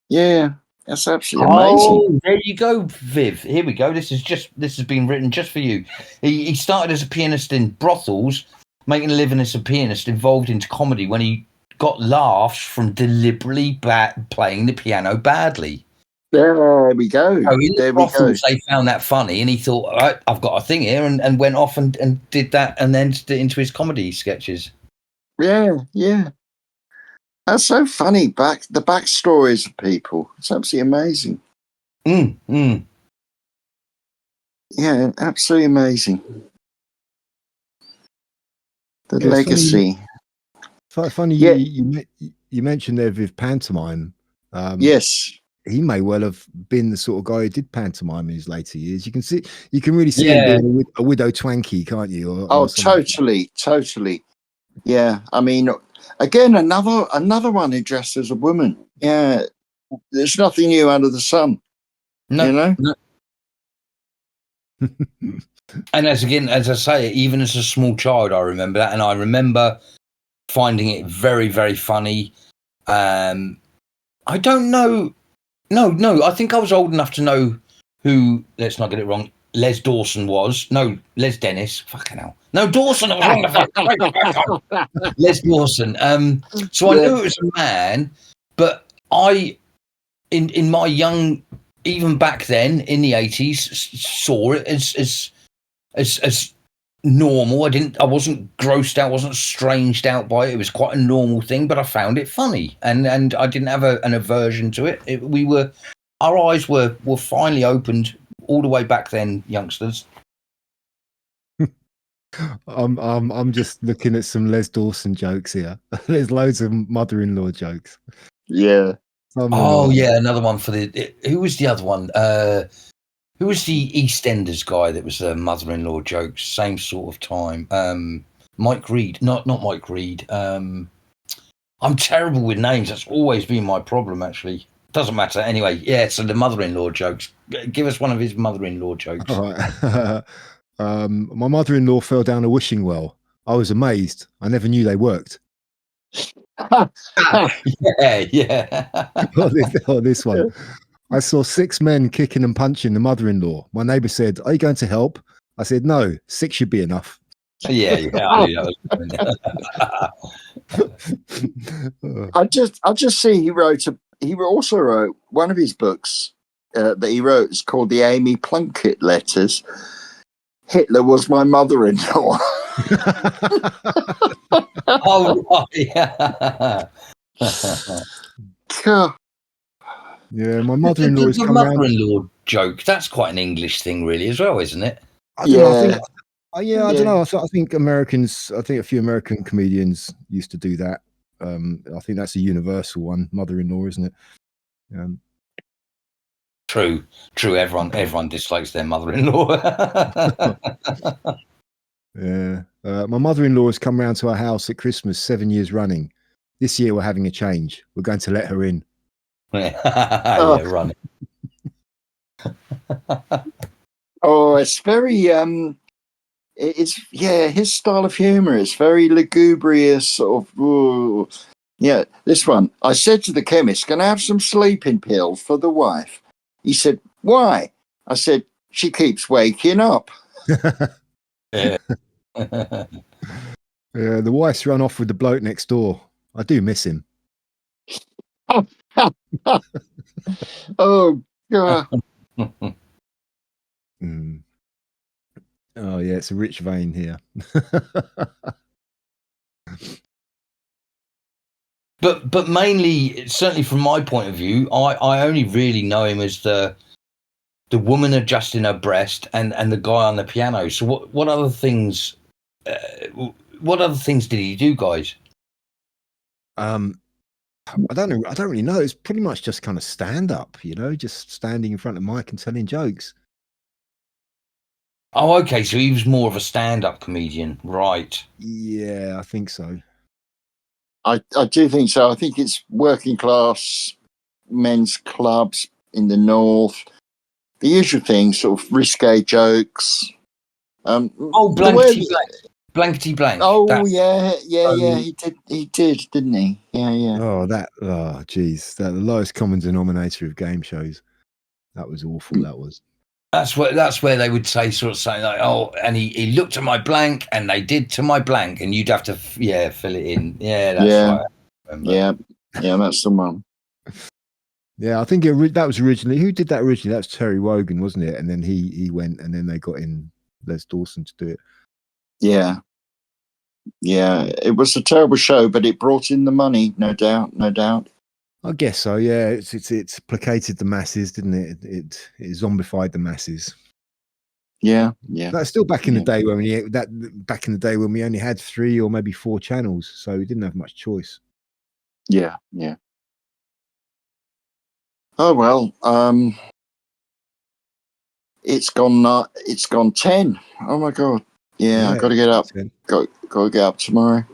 S3: Yeah, that's absolutely amazing.
S1: There you go, Viv. Here we go. This has been written just for you. He started as a pianist in brothels, making a living as a pianist, evolved into comedy when he got laughs from deliberately playing the piano badly.
S3: There we go.
S1: So in the brothels, they found that funny, and he thought, all right, I've got a thing here, and went off and did that, and then did it into his comedy sketches.
S3: Yeah. That's so funny. The backstories of people. It's absolutely amazing. Yeah, absolutely amazing. The legacy.
S2: Funny. You mentioned there with pantomime.
S3: Yes.
S2: He may well have been the sort of guy who did pantomime in his later years. You can really see him being a widow twanky, can't you?
S3: Or totally. Yeah, I mean, again, another one who dressed as a woman. Yeah, there's nothing new under the sun.
S1: No,
S3: you know.
S1: No. And as I say, even as a small child, I remember that, and I remember finding it very, very funny. I don't know. No, I think I was old enough to know who, let's not get it wrong, Les Dorson was. No, Les Dennis. Fucking hell. No, Dorson. I was wrong. Les Dorson. So I knew it was a man, but in my young, even back then in the 80s, saw it as normal. I wasn't grossed out, wasn't stranged out by it. It was quite a normal thing, but I found it funny, and I didn't have an aversion to it. Our eyes were finally opened all the way back then, youngsters.
S2: I'm just looking at some Les Dorson jokes here. There's loads of mother-in-law jokes.
S3: Yeah.
S1: Another one for who was the other one? Who was the EastEnders guy that was the mother-in-law jokes? Same sort of time. Mike Reed. Not Mike Reed. I'm terrible with names. That's always been my problem, actually. Doesn't matter. Anyway, yeah, so the mother-in-law jokes. Give us one of his mother-in-law jokes.
S2: All right. My mother-in-law fell down a wishing well. I was amazed. I never knew they worked.
S1: Yeah.
S2: This one. I saw 6 men kicking and punching the mother-in-law. My neighbour said, "Are you going to help?" I said, "No, 6 should be enough."
S1: Yeah. I knew that was
S3: I just see he also wrote one of his books that he wrote is called the Amy Plunkett Letters. Hitler was my mother-in-law.
S1: Oh, right, yeah.
S2: Yeah, my mother-in-law has
S1: the
S2: come round.
S1: mother-in-law joke. That's quite an English thing, really, as well, isn't it?
S2: I don't know. I think, I don't know. I think Americans. I think a few American comedians used to do that. I think that's a universal one. Mother-in-law, isn't it?
S1: True. Everyone dislikes their mother-in-law.
S2: Yeah. My mother-in-law has come round to our house at Christmas 7 years running. This year we're having a change. We're going to let her in.
S1: Yeah, run.
S3: Oh, it's very his style of humor is very lugubrious, sort of. Ooh. Yeah, this one. I said to the chemist, "Can I have some sleeping pills for the wife?" He said, "Why?" I said, "She keeps waking up."
S1: Yeah.
S2: Yeah, the wife's run off with the bloke next door. I do miss him.
S3: Oh God.
S2: Oh yeah, it's a rich vein here.
S1: But mainly, certainly from my point of view, I only really know him as the woman adjusting her breast and the guy on the piano. So what other things? What other things did he do, guys?
S2: I don't know. I don't really know. It's pretty much just kind of stand up, just standing in front of the mic and telling jokes.
S1: Oh, okay. So he was more of a stand-up comedian, right?
S2: Yeah, I think so.
S3: I do think so. I think it's working class men's clubs in the north. The usual things, sort of risque jokes.
S1: Blankety blank. Blankety blank.
S3: Oh, yeah. He did, didn't he? Yeah.
S2: Geez. The lowest common denominator of game shows. That was awful. That was.
S1: That's where they would say something like, "Oh, and he looked at my blank, and they did to my blank," and you'd have to fill it in. Yeah, that's right.
S3: Yeah, that's the one.
S2: Yeah, I think that was originally. Who did that originally? That was Terry Wogan, wasn't it? And then he went, and then they got in Les Dorson to do it.
S3: Yeah. Yeah, it was a terrible show, but it brought in the money, no doubt.
S2: I guess so. Yeah, it's placated the masses, didn't it? It zombified the masses.
S3: Yeah.
S2: That's still back in the day when we only had 3 or maybe 4 channels, so we didn't have much choice.
S3: Yeah. Oh well, it's gone 10. Oh my God. Yeah, I got to get up. Got to get up tomorrow.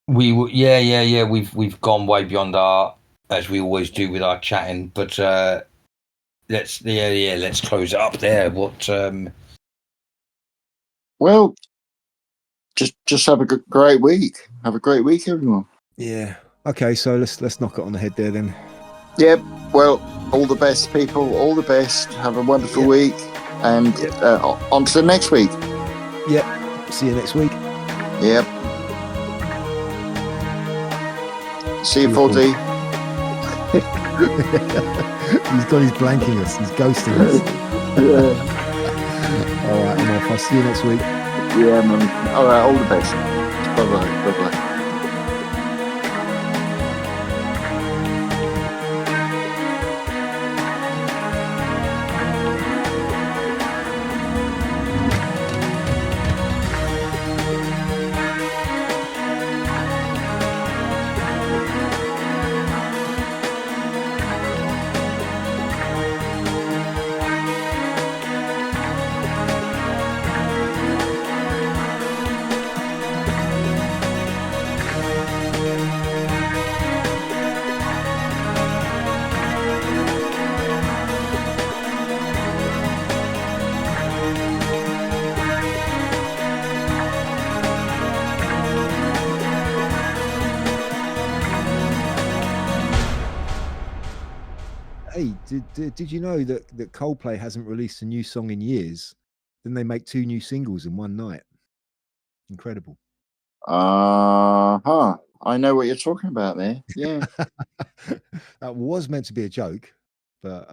S1: We've gone way beyond our, as we always do with our chatting, but let's close it up there.
S3: Well, just have a great week. Have a great week, everyone.
S2: Yeah. Okay, so let's knock it on the head there then.
S3: Yep. Well, all the best, people. All the best. Have a wonderful week, and on to the next week.
S2: Yep. See you next week.
S3: Yep. See you, 4D.
S2: He's blanking us. He's ghosting us.
S3: Yeah.
S2: All right, I'm off. I'll see you next week.
S3: Yeah, man. All right, all the best. Bye-bye.
S2: Did you know that Coldplay hasn't released a new song in years? Then they make 2 new singles in one night. Incredible.
S3: I know what you're talking about there. Yeah.
S2: That was meant to be a joke, but